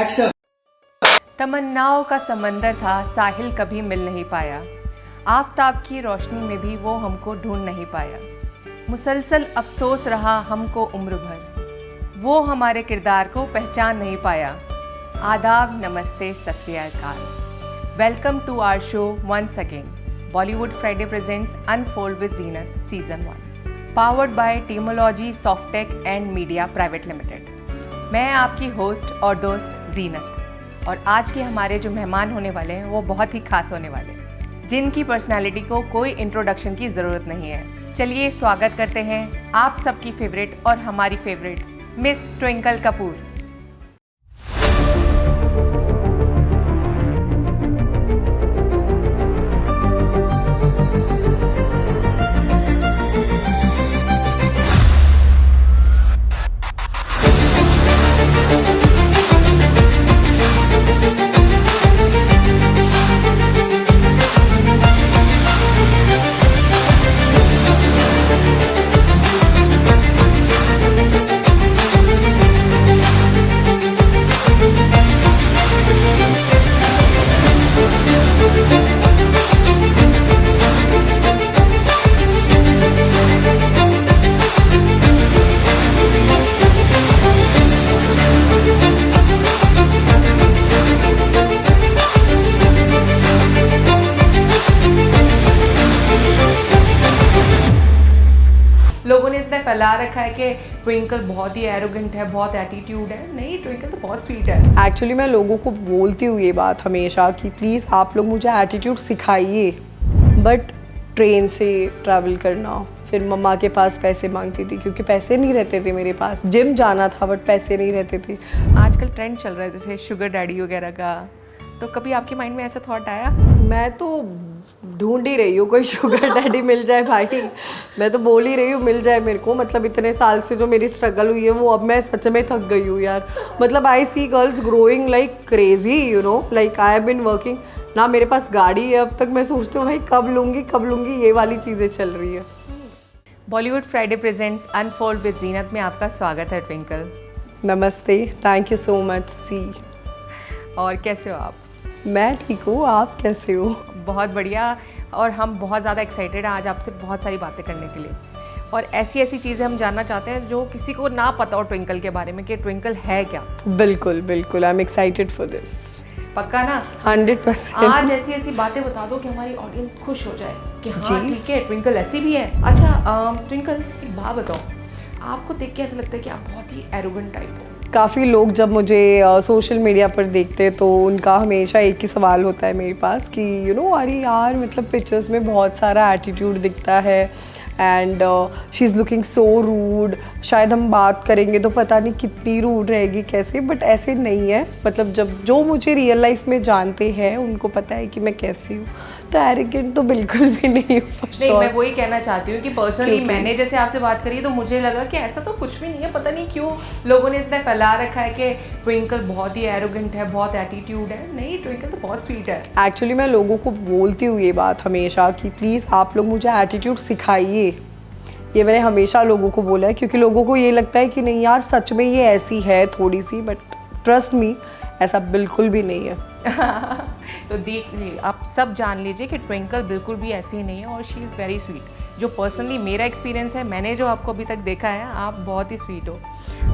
Action. तमन्नाओं का समंदर था, साहिल कभी मिल नहीं पाया। आफताब की रोशनी में भी वो हमको ढूंढ नहीं पाया। मुसलसल अफसोस रहा हमको उम्र भर, वो हमारे किरदार को पहचान नहीं पाया। आदाब, नमस्ते, Sat Shri Akal. Welcome to our show once again. Bollywood Friday presents unfold with Zeenat season 1, powered by Teamology Softech and media private limited. मैं आपकी होस्ट और दोस्त जीनत, और आज के हमारे जो मेहमान होने वाले हैं वो बहुत ही खास होने वाले हैं, जिनकी पर्सनालिटी को कोई इंट्रोडक्शन की ज़रूरत नहीं है। चलिए स्वागत करते हैं आप सबकी फेवरेट और हमारी फेवरेट मिस ट्विंकल कपूर। लोगों ने इतना फैला रखा है कि ट्विंकल बहुत ही एरोगेंट है, बहुत एटीट्यूड है। नहीं, ट्विंकल तो बहुत स्वीट है। एक्चुअली मैं लोगों को बोलती हूँ ये बात हमेशा कि प्लीज़ आप लोग मुझे एटीट्यूड सिखाइए, बट ट्रेन से ट्रैवल करना, फिर मम्मा के पास पैसे मांगती थी क्योंकि पैसे नहीं रहते थे मेरे पास। जिम जाना था बट पैसे नहीं रहते थे। आजकल ट्रेंड चल रहा है जैसे शुगर डैडी वगैरह का, तो कभी आपके माइंड में ऐसा थॉट आया? मैं तो ढूंढ ही रही हूँ कोई शुगर डैडी मिल जाए भाई। मैं तो बोल ही रही हूँ मिल जाए मेरे को। मतलब इतने साल से जो मेरी स्ट्रगल हुई है वो अब मैं सच में थक गई हूँ यार। मतलब I see girls growing like crazy, you know, like I have been working. ना मेरे पास गाड़ी है अब तक। मैं सोचती हूँ भाई कब लूँगी, ये वाली चीज़ें चल रही है। Bollywood Friday presents unfold with Zeenat में आपका स्वागत है ट्विंकल। नमस्ते, thank you so much. See, और कैसे हो आप? मैं ठीक हूँ, आप कैसे हो? बहुत बढ़िया। और हम बहुत ज़्यादा एक्साइटेड हैं आज आपसे बहुत सारी बातें करने के लिए, और ऐसी ऐसी चीज़ें हम जानना चाहते हैं जो किसी को ना पता हो ट्विंकल के बारे में, कि ट्विंकल है क्या। बिल्कुल बिल्कुल, आई एम एक्साइटेड फॉर दिस। पक्का ना? 100%। आज ऐसी ऐसी बातें बता दो कि हमारी ऑडियंस खुश हो जाए कि हाँ ठीक है, ट्विंकल ऐसी भी है। अच्छा ट्विंकल, एक बात बताओ, आपको देख के ऐसा लगता है कि आप बहुत ही एरोगेंट टाइप हो। काफ़ी लोग जब मुझे सोशल मीडिया पर देखते हैं तो उनका हमेशा एक ही सवाल होता है मेरे पास कि यू नो अरे यार, मतलब पिक्चर्स में बहुत सारा एटीट्यूड दिखता है and she is looking so rude. शायद हम बात करेंगे तो पता नहीं कितनी रूड रहेगी, कैसे, बट ऐसे नहीं है। मतलब जब जो मुझे रियल लाइफ में जानते हैं उनको पता है कि मैं कैसी हूँ। तो एरोगेंट तो बिल्कुल भी नहीं हूँ। नहीं, मैं वही कहना चाहती हूँ कि पर्सनली मैंने जैसे आपसे बात करी तो मुझे लगा कि ऐसा तो कुछ भी नहीं है। पता नहीं क्यों लोगों ने इतना फैला रखा है कि ट्विंकल बहुत ही एरोगेंट है, बहुत एटीट्यूड है। नहीं, ट्विंकल तो बहुत स्वीट है। एक्चुअली मैं लोगों को बोलती हूँ ये बात हमेशा कि प्लीज़ आप लोग मुझे एटीट्यूड सिखाइए। ये मैंने हमेशा लोगों को बोला है क्योंकि लोगों को ये लगता है कि नहीं यार सच में ये ऐसी है थोड़ी सी, बट ट्रस्ट मी ऐसा बिल्कुल भी नहीं है। तो देख, आप सब जान लीजिए कि ट्विंकल बिल्कुल भी ऐसी ही नहीं है, और शी इज़ वेरी स्वीट। जो पर्सनली मेरा एक्सपीरियंस है, मैंने जो आपको अभी तक देखा है, आप बहुत ही स्वीट हो।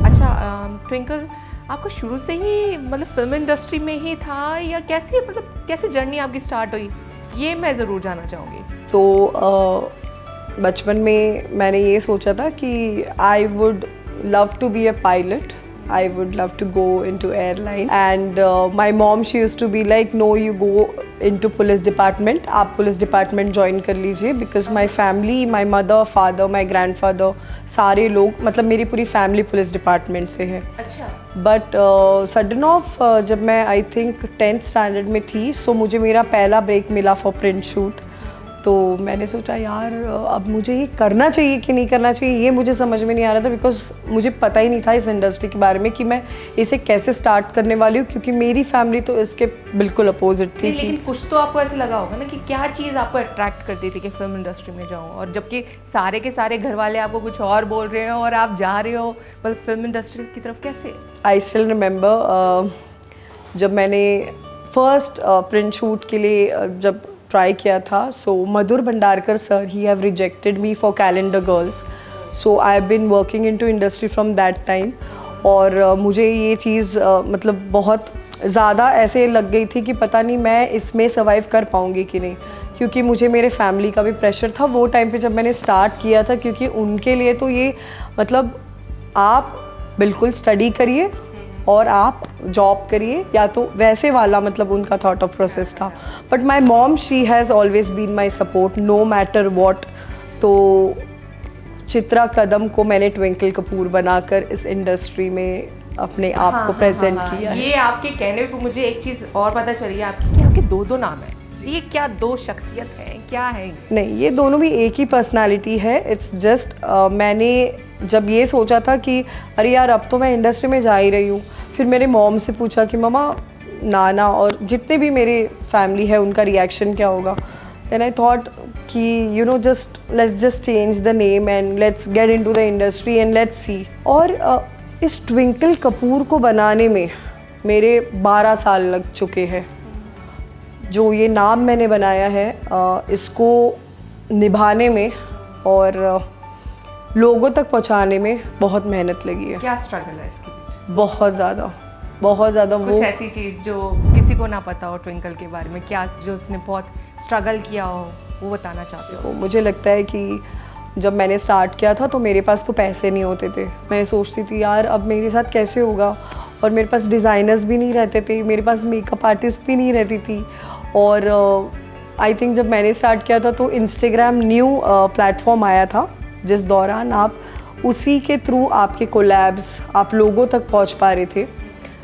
अच्छा ट्विंकल, आपको शुरू से ही मतलब फिल्म इंडस्ट्री में ही था या कैसे, मतलब कैसे जर्नी आपकी स्टार्ट हुई, ये मैं ज़रूर जानना चाहूँगी। तो बचपन में मैंने ये सोचा था कि I would love to be a pilot. I would love to go into airline, and my mom, she used to be like, no, you go into police department. आप police department join कर लीजिए, because my family, my mother, father, my grandfather, सारे लोग, मतलब मेरी पूरी family police department से है. अच्छा। बट सडन ऑफ जब मैं आई थिंक 10th स्टैंडर्ड में थी, सो मुझे मेरा पहला ब्रेक मिला फॉर प्रिंट शूट। तो मैंने सोचा यार अब मुझे ये करना चाहिए कि नहीं करना चाहिए, ये मुझे समझ में नहीं आ रहा था, बिकॉज मुझे पता ही नहीं था इस इंडस्ट्री के बारे में कि मैं इसे कैसे स्टार्ट करने वाली हूँ, क्योंकि मेरी फैमिली तो इसके बिल्कुल अपोजिट थी। लेकिन कुछ तो आपको ऐसे लगा होगा ना कि क्या चीज़ आपको अट्रैक्ट करती थी कि फिल्म इंडस्ट्री में जाऊँ, और जबकि सारे के सारे घर वाले आपको कुछ और बोल रहे हो और आप जा रहे हो, पर फिल्म इंडस्ट्री की तरफ कैसे? आई स्टिल रिमेंबर जब मैंने फर्स्ट प्रिंट शूट के लिए जब ट्राई किया था, so Madhur Bhandarkar sir he have rejected me for Calendar Girls. So I have been working in to industry from that time. और मुझे ये चीज़ मतलब बहुत ज़्यादा ऐसे लग गई थी कि पता नहीं मैं इसमें सर्वाइव कर पाऊँगी कि नहीं, क्योंकि मुझे मेरे फैमिली का भी प्रेशर था वो टाइम पे जब मैंने स्टार्ट किया था. क्योंकि उनके लिए तो ये मतलब आप बिल्कुल स्टडी करिए और आप जॉब करिए, या तो वैसे वाला मतलब उनका थॉट ऑफ प्रोसेस था. But my mom she has always been my support no matter what. तो चित्रा कदम को मैंने ट्विंकल कपूर बनाकर इस इंडस्ट्री में अपने आप को प्रेजेंट किया है. ये आपके कहने पे मुझे एक चीज़ और पता चली है आपकी कि आपके दो नाम है. ये क्या दो शख्सियत है, क्या है? नहीं, ये दोनों भी एक ही पर्सनालिटी है. इट्स जस्ट मैंने जब ये सोचा था कि अरे यार अब तो मैं इंडस्ट्री में जा ही रही हूँ, फिर मेरे मॉम से पूछा कि ममा, नाना और जितने भी मेरे फैमिली है उनका रिएक्शन क्या होगा. देन आई थॉट कि you no let's just change the name and let's get into the industry and let's see. और इस ट्विंकल कपूर को बनाने में मेरे 12 साल लग चुके हैं. जो ये नाम मैंने बनाया है इसको निभाने में और लोगों तक पहुंचाने में बहुत मेहनत लगी है. क्या स्ट्रगल है इसके पीछे? बहुत ज़्यादा. कुछ ऐसी चीज़ जो किसी को ना पता हो ट्विंकल के बारे में, क्या जो उसने बहुत स्ट्रगल किया हो, वो बताना चाहते हो? मुझे लगता है कि जब मैंने स्टार्ट किया था तो मेरे पास तो पैसे नहीं होते थे. मैं सोचती थी यार अब मेरे साथ कैसे होगा, और मेरे पास डिज़ाइनर्स भी नहीं रहते थे, मेरे पास मेकअप आर्टिस्ट भी नहीं रहती थी. और आई थिंक जब मैंने स्टार्ट किया था तो इंस्टाग्राम न्यू प्लेटफॉर्म आया था, जिस दौरान आप उसी के थ्रू आपके कोलैब्स आप लोगों तक पहुंच पा रहे थे.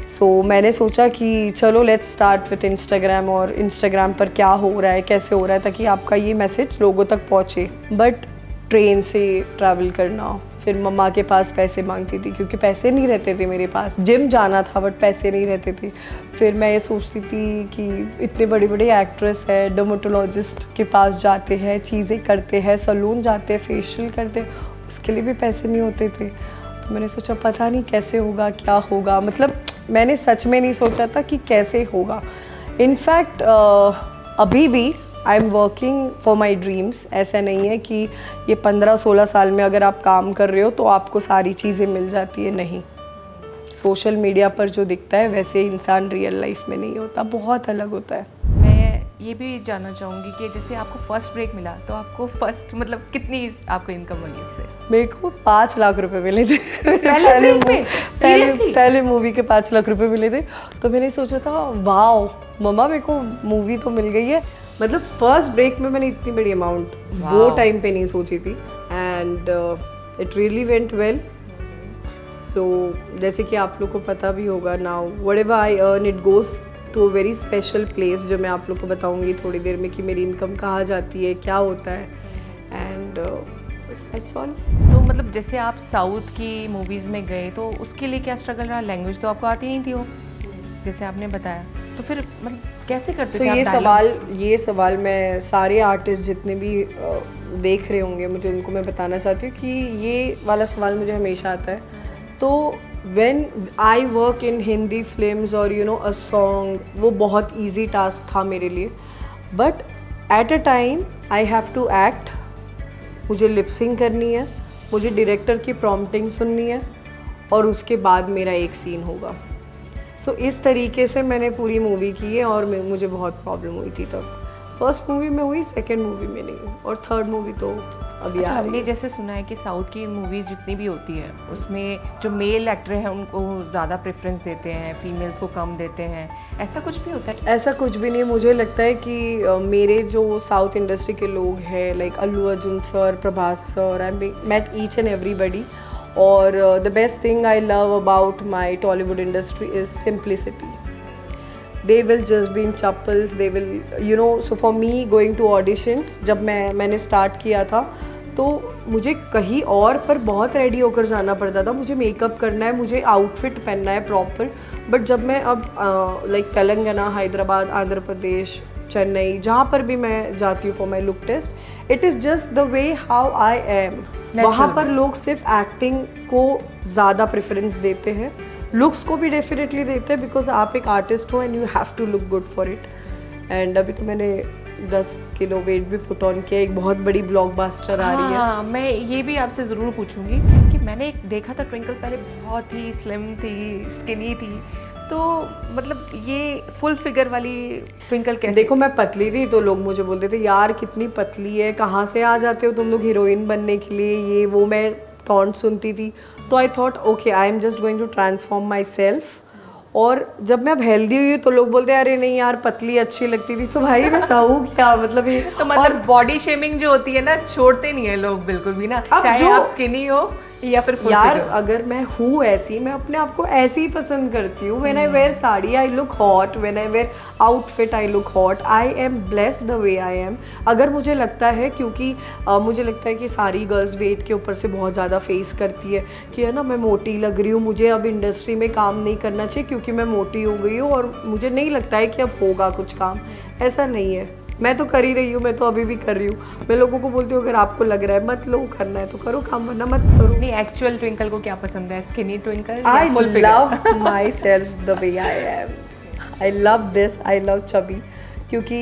सो मैंने सोचा कि चलो लेट्स स्टार्ट विथ इंस्टाग्राम, और इंस्टाग्राम पर क्या हो रहा है, कैसे हो रहा है, ताकि आपका ये मैसेज लोगों तक पहुँचे. बट ट्रेन से ट्रैवल करना, फिर मम्मा के पास पैसे मांगती थी क्योंकि पैसे नहीं रहते थे मेरे पास. जिम जाना था बट पैसे नहीं रहते थे. फिर मैं ये सोचती थी कि इतने बड़े बड़े एक्ट्रेस है, डर्मेटोलॉजिस्ट के पास जाते हैं, चीज़ें करते हैं, सैलून जाते हैं, फेशियल करते हैं, उसके लिए भी पैसे नहीं होते थे. तो मैंने सोचा पता नहीं कैसे होगा, क्या होगा. मतलब मैंने सच में नहीं सोचा था कि कैसे होगा. इनफैक्ट अभी भी I am working for my dreams. ऐसा नहीं है कि ये 15-16 साल में अगर आप काम कर रहे हो तो आपको सारी चीज़ें मिल जाती है. नहीं, सोशल मीडिया पर जो दिखता है वैसे इंसान रियल लाइफ में नहीं होता, बहुत अलग होता है. मैं ये भी जानना चाहूँगी कि जैसे आपको फर्स्ट ब्रेक मिला तो आपको फर्स्ट मतलब कितनी आपको इनकम हुई इससे? मेरे को 5 लाख रुपए मिले थे पहले मूवी के 5 लाख रुपए मिले थे. तो मैंने सोचा था वाओ मम्मा मेरे को मूवी तो मिल गई है. मतलब फर्स्ट ब्रेक में मैंने इतनी बड़ी अमाउंट वो टाइम पे नहीं सोची थी. And it really went well. So जैसे कि आप लोग को पता भी होगा, now whatever I earn it goes to a very special place, जो मैं आप लोग को बताऊंगी थोड़ी देर में कि मेरी इनकम कहाँ जाती है, क्या होता है. And that's all. तो मतलब जैसे आप साउथ की मूवीज़ में गए तो उसके लिए क्या स्ट्रगल रहा? लैंग्वेज तो आपको आती नहीं थी वो, जैसे आपने बताया. तो फिर मतलब कैसे करते थे आप? ये सवाल मैं सारे आर्टिस्ट जितने भी देख रहे होंगे मुझे उनको मैं बताना चाहती हूँ कि ये वाला सवाल मुझे हमेशा आता है. तो when I work in Hindi films और यू नो अ सॉन्ग, वो बहुत ईजी टास्क था मेरे लिए. But at a time I have to act. मुझे लिपसिंग करनी है, मुझे डायरेक्टर की प्रॉम्प्टिंग सुननी है, और उसके बाद मेरा एक सीन होगा. सो इस तरीके से मैंने पूरी मूवी की है. और मुझे बहुत प्रॉब्लम हुई थी तब. फर्स्ट मूवी में हुई, सेकेंड मूवी में नहीं, और थर्ड मूवी तो अभी अच्छा, हमने जैसे सुना है कि साउथ की मूवीज़ जितनी भी होती है उसमें जो मेल एक्टर हैं उनको ज़्यादा प्रेफरेंस देते हैं, फीमेल्स को कम देते हैं. ऐसा कुछ भी होता है? ऐसा कुछ भी नहीं. मुझे लगता है कि मेरे जो साउथ इंडस्ट्री के लोग हैं like Allu Arjun sir, Prabhas sir, I met each and everybody. और the best thing I love about my Tollywood industry is simplicity. They will just be in chappals, they will, you know, so for me going to auditions, जब मैंने start किया था तो मुझे कहीं और पर बहुत रेडी होकर जाना पड़ता था. मुझे मेकअप करना है, मुझे आउटफिट पहनना है प्रॉपर. बट जब मैं अब लाइक तेलंगाना, हैदराबाद, आंध्र प्रदेश, चेन्नई, जहाँ पर भी मैं जाती हूँ for my look test, it is just the way how I am. वहाँ पर लोग सिर्फ एक्टिंग को ज़्यादा प्रेफरेंस देते हैं. लुक्स को भी डेफिनेटली देते हैं, बिकॉज आप एक आर्टिस्ट हो and you have to look good for it. And अभी तो मैंने 10 किलो वेट भी पुट ऑन किया, एक बहुत बड़ी ब्लॉकबस्टर आ रही है। हाँ, मैं ये भी आपसे ज़रूर पूछूंगी कि मैंने एक देखा था ट्विंकल पहले बहुत ही स्लिम थी, स्किनी थी, तो मतलब ये फुल फिगर वाली ट्विंकल कैसे? देखो मैं पतली थी तो लोग मुझे बोलते थे यार कितनी पतली है, कहाँ से आ जाते हो तुम लोग हीरोइन बनने के लिए, ये वो, मैं टॉन्ट सुनती थी। तो I thought okay I am just going to transform myself. और जब मैं अब हेल्दी हुई तो लोग बोलते हैं अरे नहीं यार पतली अच्छी लगती थी, तो भाई मैं रहूँ क्या, मतलब ये तो मतलब बॉडी शेमिंग जो होती है ना, छोड़ते नहीं है लोग बिल्कुल भी ना, चाहे आप स्किनी हो या फिर फुल यार फिगर। अगर मैं हूँ ऐसी, मैं अपने आप को ऐसे ही पसंद करती हूँ। When I wear sari I look hot, when I wear outfit I look hot, I am blessed the way I am. अगर मुझे लगता है, क्योंकि मुझे लगता है कि सारी गर्ल्स वेट के ऊपर से बहुत ज़्यादा फेस करती है कि है ना मैं मोटी लग रही हूँ, मुझे अब इंडस्ट्री में काम नहीं करना चाहिए क्योंकि मैं मोटी हो गई हूँ और मुझे नहीं लगता है कि अब होगा कुछ काम। ऐसा नहीं है, मैं तो कर ही रही हूँ, मैं तो अभी भी कर रही हूँ। मैं लोगों को बोलती हूँ अगर आपको लग रहा है मत लो, करना है तो करो काम, वरना मत करो। नहीं, एक्चुअल ट्विंकल को क्या पसंद है, स्किनी ट्विंकल या I full figure? Love my self the way I am, I love this, I love chubby, क्योंकि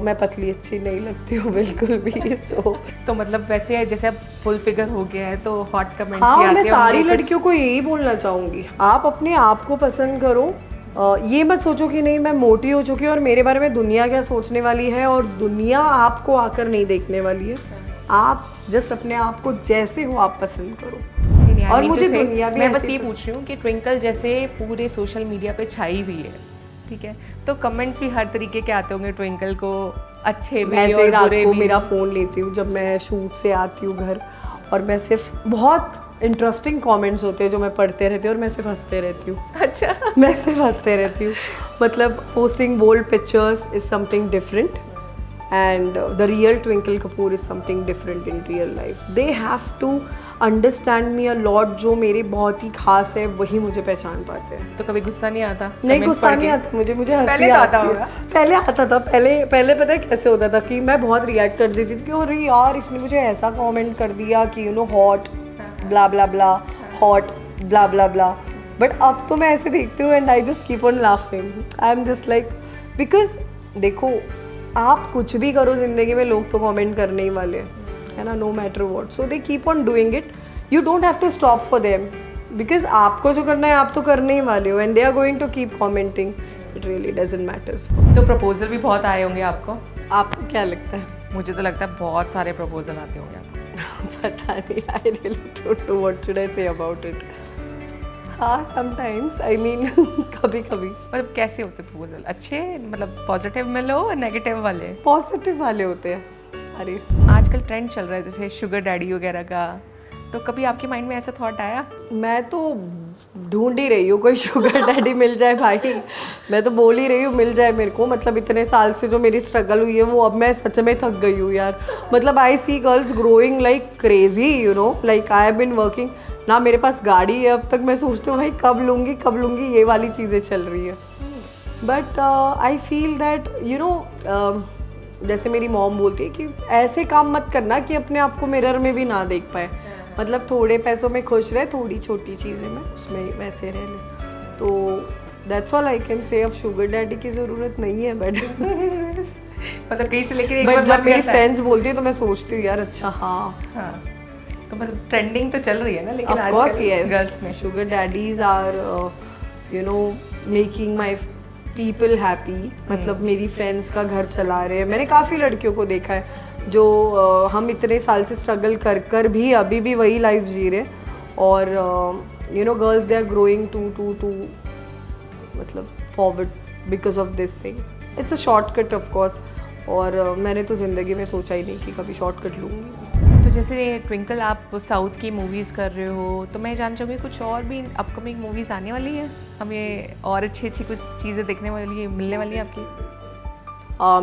मैं पतली अच्छी नहीं लगती हूँ बिल्कुल भी। सो तो मतलब वैसे जैसे अब फुल फिगर हो गया है तो हॉट कमेंट्स भी हाँ, आते मैं होंगे सारी कुछ? लड़कियों को यही बोलना चाहूँगी, आप अपने आप को पसंद करो। ये मत सोचो कि नहीं मैं मोटी हो चुकी हूँ और मेरे बारे में दुनिया क्या सोचने वाली है, और दुनिया आपको आकर नहीं देखने वाली है। आप जस्ट अपने आप को जैसे हो आप पसंद करो। नहीं, और I mean मुझे to say, दुनिया भी मैं बस ऐसे ये पूछ रही हूँ कि ट्विंकल जैसे पूरे सोशल मीडिया पे छाई हुई है, ठीक है, तो कमेंट्स भी हर तरीके के आते होंगे ट्विंकल को, अच्छे भी मैं ऐसे ही और रात बुरे को भी। मेरा फ़ोन लेती हूँ जब मैं शूट से आती हूँ घर, और मैं सिर्फ बहुत इंटरेस्टिंग कमेंट्स होते हैं जो मैं पढ़ते रहती हूँ और मैं सिर्फ हंसते रहती हूँ। अच्छा। मैं सिर्फ हंसते रहती हूँ। मतलब posting bold pictures is something different and the real Twinkle Kapoor is something different in real life. They have to understand me a lot, जो मेरे बहुत ही खास है वही मुझे पहचान पाते हैं। तो कभी गुस्सा नहीं आता? नहीं, comments गुस्सा पढ़ नहीं के? आता मुझे, मुझे हंसी पहले तो आता आती है। होगा। पहले आता था, पहले पता है कैसे होता था कि मैं बहुत रिएक्ट कर देती थी कि अरे यार इसने मुझे ऐसा कमेंट कर दिया कि you no hot blah blah blah, hot blah blah blah. But अब तो मैं ऐसे देखती हूँ and I just keep on laughing. I am just like, because देखो आप कुछ भी करो ज़िंदगी में लोग तो कमेंट करने ही वाले हैं, है ना, no matter what. So they keep on doing it, you don't have to stop for them, because आपको जो करना है आप तो करने ही वाले हो, and they are going to keep commenting, it really doesn't matters. तो प्रपोजल भी बहुत आए होंगे आपको? आपको क्या लगता है? मुझे तो लगता है बहुत सारे प्रपोजल आते होंगे आपको। पता नहीं, आई really don't know what should I say about it. हाँ, समटाइम्स, आई मीन कभी कभी। मतलब कैसे होते प्रपोजल? अच्छे, मतलब पॉजिटिव में लो, नेगेटिव वाले? पॉजिटिव वाले होते हैं सारे। आजकल ट्रेंड चल रहा है जैसे शुगर डैडी वगैरह का, तो कभी आपके माइंड में ऐसा थॉट आया? मैं तो ढूंढ ही रही हूँ कोई शुगर डैडी मिल जाए भाई, मैं तो बोल ही रही हूँ मिल जाए मेरे को। मतलब इतने साल से जो मेरी स्ट्रगल हुई है वो अब मैं सच में थक गई हूँ यार। मतलब I see girls growing like crazy, you know, like I have been working ना, मेरे पास गाड़ी है अब तक, मैं सोचती हूँ भाई कब लूँगी, ये वाली चीज़ें चल रही है। But I feel that you no, जैसे मेरी मॉम बोलती है कि ऐसे काम मत करना कि अपने आप को मिरर में भी ना देख पाए। मतलब थोड़े पैसों में खुश रहे, थोड़ी छोटी चीज़ें में उसमें वैसे रह ले, तो दैट्स ऑल आई कैन से। अब शुगर डैडी की ज़रूरत नहीं है, बट मतलब कहीं से लेकर एक बट बार जब मन मेरी करता है। फ्रेंड्स बोलती है तो मैं सोचती हूँ यार अच्छा हाँ, तो मतलब ट्रेंडिंग तो चल रही है ना, लेकिन of course आजकल yes, गर्ल्स में sugar daddies are you know making my people happy। मतलब मेरी फ्रेंड्स का घर चला रहे हैं। मैंने काफ़ी लड़कियों को देखा है जो हम इतने साल से स्ट्रगल कर कर भी अभी भी वही लाइफ जी रहे, और you know girls they are growing to मतलब forward because of this thing. It's a shortcut of course, और मैंने तो ज़िंदगी में सोचा ही नहीं कि कभी शॉर्टकट लूँगी। तो जैसे ट्विंकल आप साउथ की मूवीज़ कर रहे हो, तो मैं जानना चाहूँगी कुछ और भी अपकमिंग मूवीज़ आने वाली है हमें, और अच्छी अच्छी कुछ चीज़ें देखने वाली मिलने वाली है आपकी?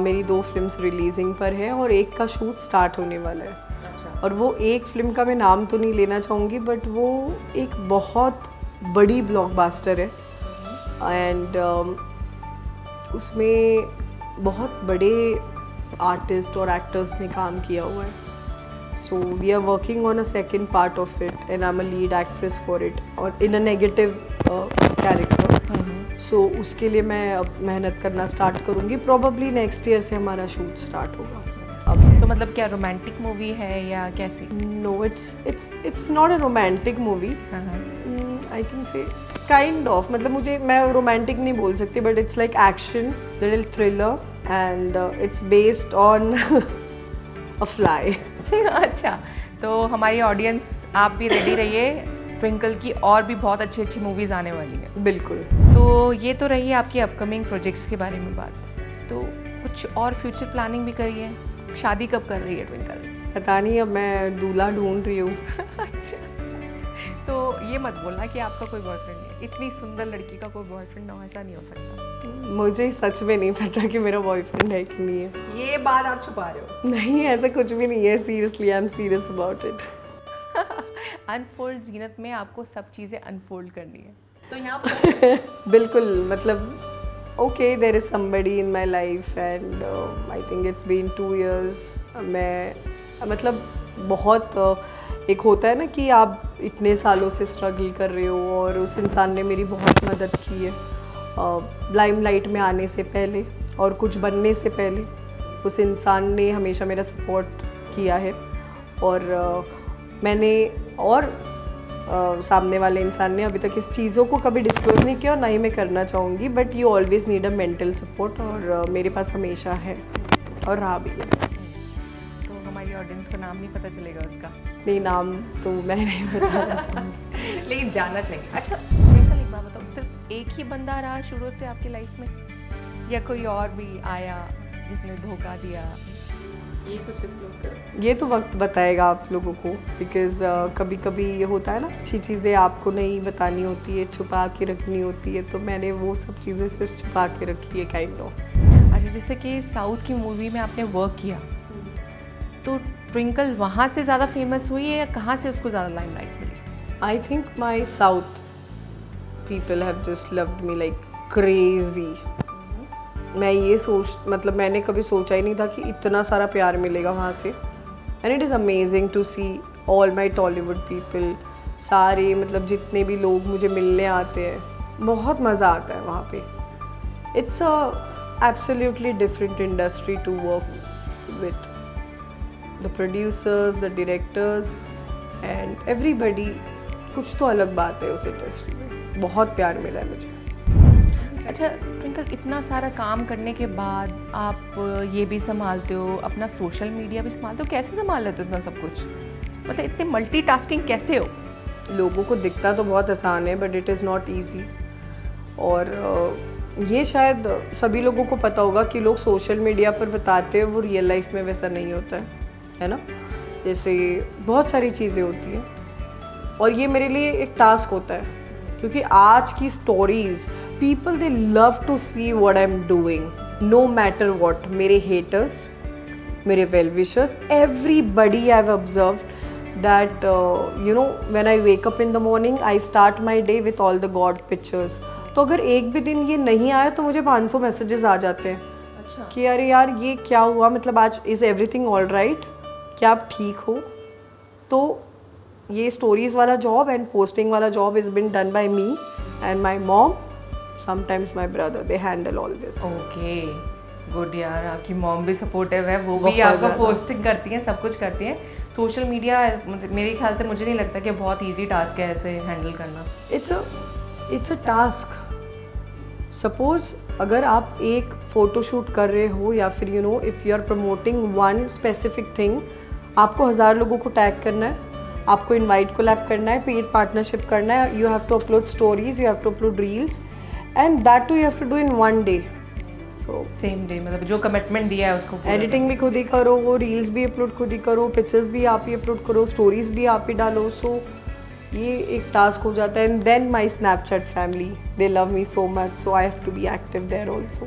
मेरी 2 फिल्म्स रिलीजिंग पर है और एक का शूट स्टार्ट होने वाला है। अच्छा। और वो एक फिल्म का मैं नाम तो नहीं लेना चाहूँगी, बट वो एक बहुत बड़ी ब्लॉकबस्टर है, एंड उसमें बहुत बड़े आर्टिस्ट और एक्टर्स ने काम किया हुआ है। So we are working on a second part of it, and I'm a lead actress for it, or in a negative character. So उसके लिए मैं अब मेहनत करना स्टार्ट करूँगी. Probably next year से हमारा शूट स्टार्ट होगा. तो मतलब क्या रोमांटिक मूवी है या कैसी? No, it's not a romantic movie. I can say kind of. मतलब मैं romantic नहीं बोल सकती, but it's like action, little thriller, and it's based on a fly. अच्छा, तो हमारी ऑडियंस आप भी रेडी रहिए, ट्विंकल की और भी बहुत अच्छी अच्छी मूवीज़ आने वाली है. बिल्कुल. तो ये तो रही आपकी अपकमिंग प्रोजेक्ट्स के बारे में बात. तो कुछ और फ्यूचर प्लानिंग भी करी है? शादी कब कर रही है ट्विंकल? पता नहीं, अब मैं दूल्हा ढूंढ रही हूँ. अच्छा, तो ये मत बोलना कि आपका कोई बॉयफ्रेंड नहीं है. इतनी सुंदर लड़की का कोई बॉयफ्रेंड ना हो, ऐसा नहीं हो सकता. मुझे सच में नहीं पता कि मेरा बॉयफ्रेंड है कि नहीं है. ये बात आप छुपा रहे हो. नहीं, ऐसा कुछ भी नहीं है. Seriously, I am serious about it. Unfold Zeenat में आपको सब चीज़ें अनफोल्ड करनी है. तो यहाँ पर बिल्कुल, मतलब okay, there is somebody in my life and I think it's been 2 years. मैं मतलब बहुत एक होता है ना कि आप इतने सालों से स्ट्रगल कर रहे हो, और उस इंसान ने मेरी बहुत मदद की है लाइमलाइट में आने से पहले और कुछ बनने से पहले. उस इंसान ने हमेशा मेरा सपोर्ट किया है, और मैंने और सामने वाले इंसान ने अभी तक इस चीज़ों को कभी डिस्क्लोज नहीं किया, और ना ही मैं करना चाहूँगी. But you always need a mental support, और मेरे पास हमेशा है और रहा भी है. तो हमारी ऑडियंस को नाम नहीं पता चलेगा उसका? नहीं, नाम तो मैं नहीं बताना चाहूँगी. लेकिन जानना चाहिए. अच्छा ट्विंकल, एक बात बताओ, सिर्फ एक ही बंदा रहा शुरू से आपकी लाइफ में, या कोई और भी आया जिसने धोखा दिया? ये कुछ डिस्क्लोज करो. ये तो वक्त बताएगा आप लोगों को, बिकॉज कभी कभी ये होता है ना, अच्छी चीज़ें आपको नहीं बतानी होती है, छुपा के रखनी होती है. तो मैंने वो सब चीज़ें सिर्फ छुपा के रखी है, काइंड ऑफ. अच्छा, जैसे कि साउथ की मूवी में आपने वर्क किया, तो ट्विंकल वहाँ से ज़्यादा फेमस हुई है या कहाँ से उसको ज़्यादा लाइमलाइट मिली? I think my south people have just loved me like crazy. मैं ये मतलब मैंने कभी सोचा ही नहीं था कि इतना सारा प्यार मिलेगा वहाँ से. And it is amazing to see all my Tollywood people, सारे मतलब जितने भी लोग मुझे मिलने आते हैं, बहुत मज़ा आता है वहाँ पे. It's a absolutely different industry to work with. The producers, the directors and everybody, कुछ तो अलग बात है उस इंडस्ट्री में. बहुत प्यार मिला है मुझे. अच्छा ट्विंकल, इतना सारा काम करने के बाद आप ये भी संभालते हो, अपना सोशल मीडिया भी संभालते हो, कैसे संभाल लेते हो इतना सब कुछ? मतलब इतने मल्टीटास्किंग कैसे हो? लोगों को दिखता तो बहुत आसान है, but it is not easy. और ये शायद सभी लोगों को पता होगा कि लोग सोशल मीडिया पर बताते हैं, वो रियल लाइफ में वैसा नहीं होता है ना. जैसे बहुत सारी चीज़ें होती हैं, और ये मेरे लिए एक टास्क होता है, क्योंकि आज की stories people they love to see what I am doing, no matter what. मेरे हेटर्स, मेरे well wishers, everybody I have observed that you know when I wake up in the morning I start my day with all the god pictures. तो अगर एक भी दिन ये नहीं आया तो मुझे 500 मैसेजेस आ जाते हैं. अच्छा. कि अरे यार ये क्या हुआ, मतलब आज इज़ एवरीथिंग ऑल राइट, क्या आप ठीक हो? तो ये स्टोरीज़ वाला जॉब एंड पोस्टिंग वाला job is been done by me and my mom, sometimes my brother, they handle all this. Okay, good यार, आपकी मॉम भी सपोर्टिव है, वो भी बहुत आपको ज़्यादा पोस्टिंग करती हैं, सब कुछ करती हैं. सोशल मीडिया मेरे ख्याल से मुझे नहीं लगता कि बहुत इजी टास्क है ऐसे हैंडल करना. It's a task. सपोज अगर आप एक फ़ोटो शूट कर रहे हो, या फिर you know if you are promoting one specific thing, आपको 1000 लोगों को टैग करना है, आपको इनवाइट कोलैब करना है, पेड पार्टनरशिप करना है, you have to upload stories, you have to upload reels, and that too you have to do in one day. So same day, मतलब जो कमिटमेंट दिया है उसको एडिटिंग भी खुद ही करो, वो रील्स भी अपलोड खुद ही करो, पिक्चर्स भी आप ही अपलोड करो, स्टोरीज भी आप ही डालो. सो ये एक टास्क हो जाता है. And then my Snapchat family, they love me so much, so I have to be active there also.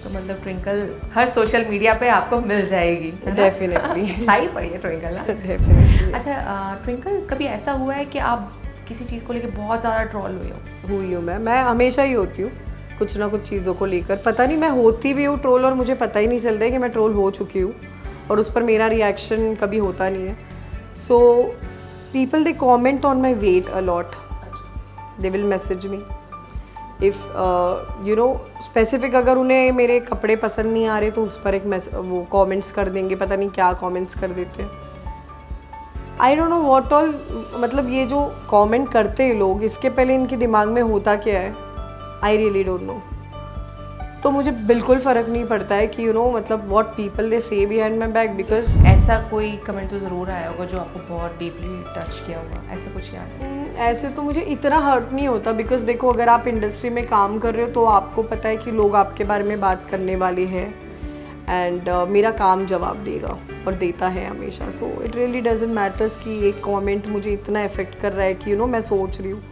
तो मतलब ट्विंकल हर सोशल मीडिया पे आपको मिल जाएगी. डेफिनेटली. छाई पड़ी है ट्विंकल. डेफिनेटली. अच्छा ट्विंकल, कभी ऐसा हुआ है कि आप किसी चीज़ को लेकर बहुत ज़्यादा ट्रोल हुए हो? हुई हूँ मैं हमेशा ही होती हूँ कुछ ना कुछ चीज़ों को लेकर. पता नहीं मैं होती भी हूँ ट्रोल, और मुझे पता ही नहीं चल रहा है कि मैं ट्रोल हो चुकी हूँ, और उस पर मेरा रिएक्शन कभी होता नहीं है. So people they comment on my weight a lot. They will message me if you know specific, अगर उन्हें मेरे कपड़े पसंद नहीं आ रहे तो उस पर एक वो कमेंट्स कर देंगे, पता नहीं क्या कमेंट्स कर देते हैं. I don't know what all, मतलब ये जो कमेंट करते हैं लोग, इसके पहले इनके दिमाग में होता क्या है, आई रियली डोंट नो. तो मुझे बिल्कुल फ़र्क नहीं पड़ता है कि मतलब व्हाट पीपल दे से बिहाइंड माई बैक, बिकॉज ऐसा कोई कमेंट तो ज़रूर आया होगा जो आपको बहुत डीपली टच किया होगा, ऐसा कुछ याद है? ऐसे तो मुझे इतना हर्ट नहीं होता, बिकॉज देखो अगर आप इंडस्ट्री में काम कर रहे हो तो आपको पता है कि लोग आपके बारे में बात करने वाले हैं, एंड मेरा काम जवाब देगा और देता है हमेशा. So it really doesn't matters कि एक कमेंट मुझे इतना इफेक्ट कर रहा है कि मैं सोच रही हूँ.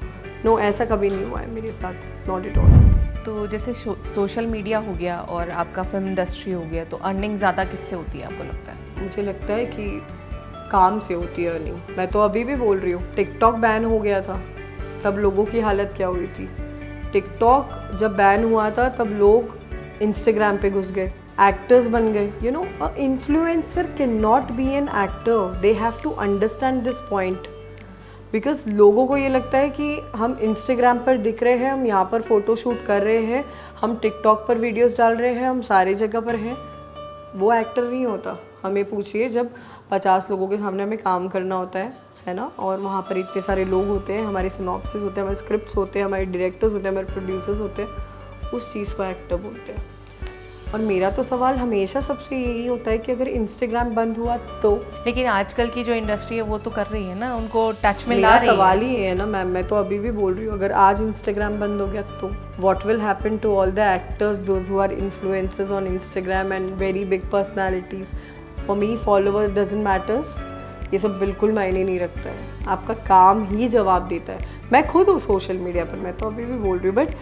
नो, ऐसा कभी नहीं हुआ है मेरे साथ, नॉट एट ऑल. तो जैसे सोशल मीडिया हो गया और आपका फिल्म इंडस्ट्री हो गया, तो अर्निंग ज़्यादा किससे होती है आपको लगता है? मुझे लगता है कि काम से होती है अर्निंग. मैं तो अभी भी बोल रही हूँ, टिकटॉक बैन हो गया था तब लोगों की हालत क्या हुई थी. टिकटॉक जब बैन हुआ था तब लोग इंस्टाग्राम पे घुस गए, एक्टर्स बन गए. Influencer can not be an actor, they have to understand this point. Because लोगों को ये लगता है कि हम इंस्टाग्राम पर दिख रहे हैं, हम यहाँ पर फ़ोटो शूट कर रहे हैं, हम टिकटॉक पर वीडियोस डाल रहे हैं, हम सारी जगह पर हैं. वो एक्टर नहीं होता. हमें पूछिए, जब 50 लोगों के सामने हमें काम करना होता है ना, और वहाँ पर इतने सारे लोग होते हैं, हमारे सिनॉप्सिस होते हैं, हमारे स्क्रिप्ट्स होते हैं, हमारे डायरेक्टर्स होते हैं, हमारे प्रोड्यूसर्स होते हैं, उस चीज़ को एक्टर बोलते हैं. और मेरा तो सवाल हमेशा सबसे यही होता है कि अगर इंस्टाग्राम बंद हुआ तो. लेकिन आजकल की जो इंडस्ट्री है वो तो कर रही है ना, उनको टच में ला मेरा रही है. सवाल ही है ना मैम, मैं तो अभी भी बोल रही हूँ, अगर आज इंस्टाग्राम बंद हो गया तो what will happen to all the actors, those who are influencers on Instagram and very big personalities. For me follower doesn't matters. ये सब बिल्कुल मायने नहीं रखता है, आपका काम ही जवाब देता है. मैं खुद हूँ सोशल मीडिया पर, मैं तो अभी भी बोल रही हूँ, बट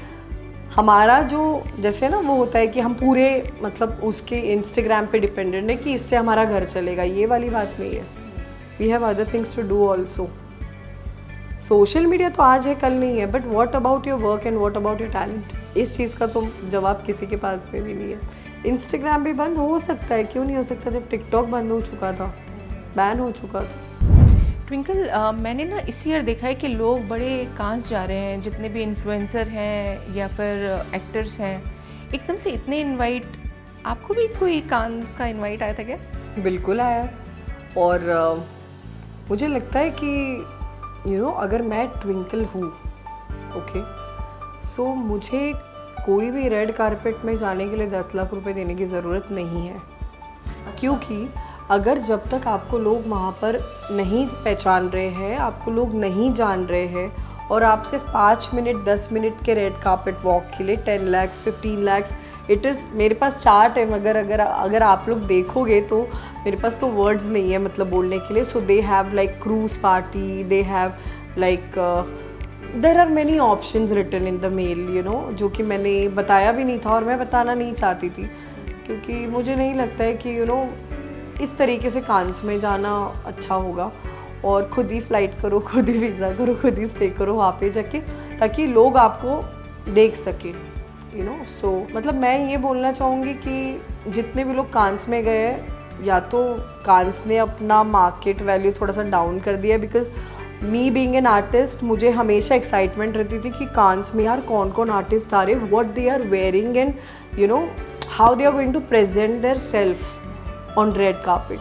हमारा जो जैसे ना वो होता है कि हम पूरे मतलब उसके इंस्टाग्राम पे डिपेंडेंट है कि इससे हमारा घर चलेगा, ये वाली बात नहीं है. We have other things to do also. Social media तो आज है कल नहीं है, but what about your work and what about your talent, इस चीज़ का तो जवाब किसी के पास में भी नहीं है. इंस्टाग्राम भी बंद हो सकता है, क्यों नहीं हो सकता, जब टिकटॉक बंद हो चुका था, बैन हो चुका था. ट्विंकल, मैंने ना इस ईयर देखा है कि लोग बड़े कांस जा रहे हैं, जितने भी इन्फ्लुएंसर हैं या फिर एक्टर्स हैं, एकदम से इतने इनवाइट. आपको भी कोई कांस का इनवाइट आया था क्या? बिल्कुल आया. और मुझे लगता है कि अगर मैं ट्विंकल हूँ, ओके, सो मुझे कोई भी रेड कारपेट में जाने के लिए 10 लाख रुपए देने की ज़रूरत नहीं है. क्योंकि अगर जब तक आपको लोग वहाँ पर नहीं पहचान रहे हैं, आपको लोग नहीं जान रहे हैं, और आप सिर्फ 5 मिनट 10 मिनट के रेड कार्पेट वॉक के लिए 10 लाख 15 लाख, इट इज़, मेरे पास चार्ट है, मगर अगर आप लोग देखोगे तो मेरे पास तो वर्ड्स नहीं है मतलब बोलने के लिए. So they have like cruise party, they have like there are many options written in the mail, जो कि मैंने बताया भी नहीं था और मैं बताना नहीं चाहती थी, क्योंकि मुझे नहीं लगता है कि इस तरीके से कांस में जाना अच्छा होगा. और खुद ही फ़्लाइट करो, खुद ही वीज़ा करो, खुद ही स्टे करो वहाँ पे जाके, ताकि लोग आपको देख सके. सो मतलब मैं ये बोलना चाहूँगी कि जितने भी लोग कांस में गए हैं, या तो कांस ने अपना मार्केट वैल्यू थोड़ा सा डाउन कर दिया. Because me being an artist, मुझे हमेशा एक्साइटमेंट रहती थी कि कांस में यार कौन कौन आर्टिस्ट आ रहे, what they are wearing, and how they are going to present their self on red carpet.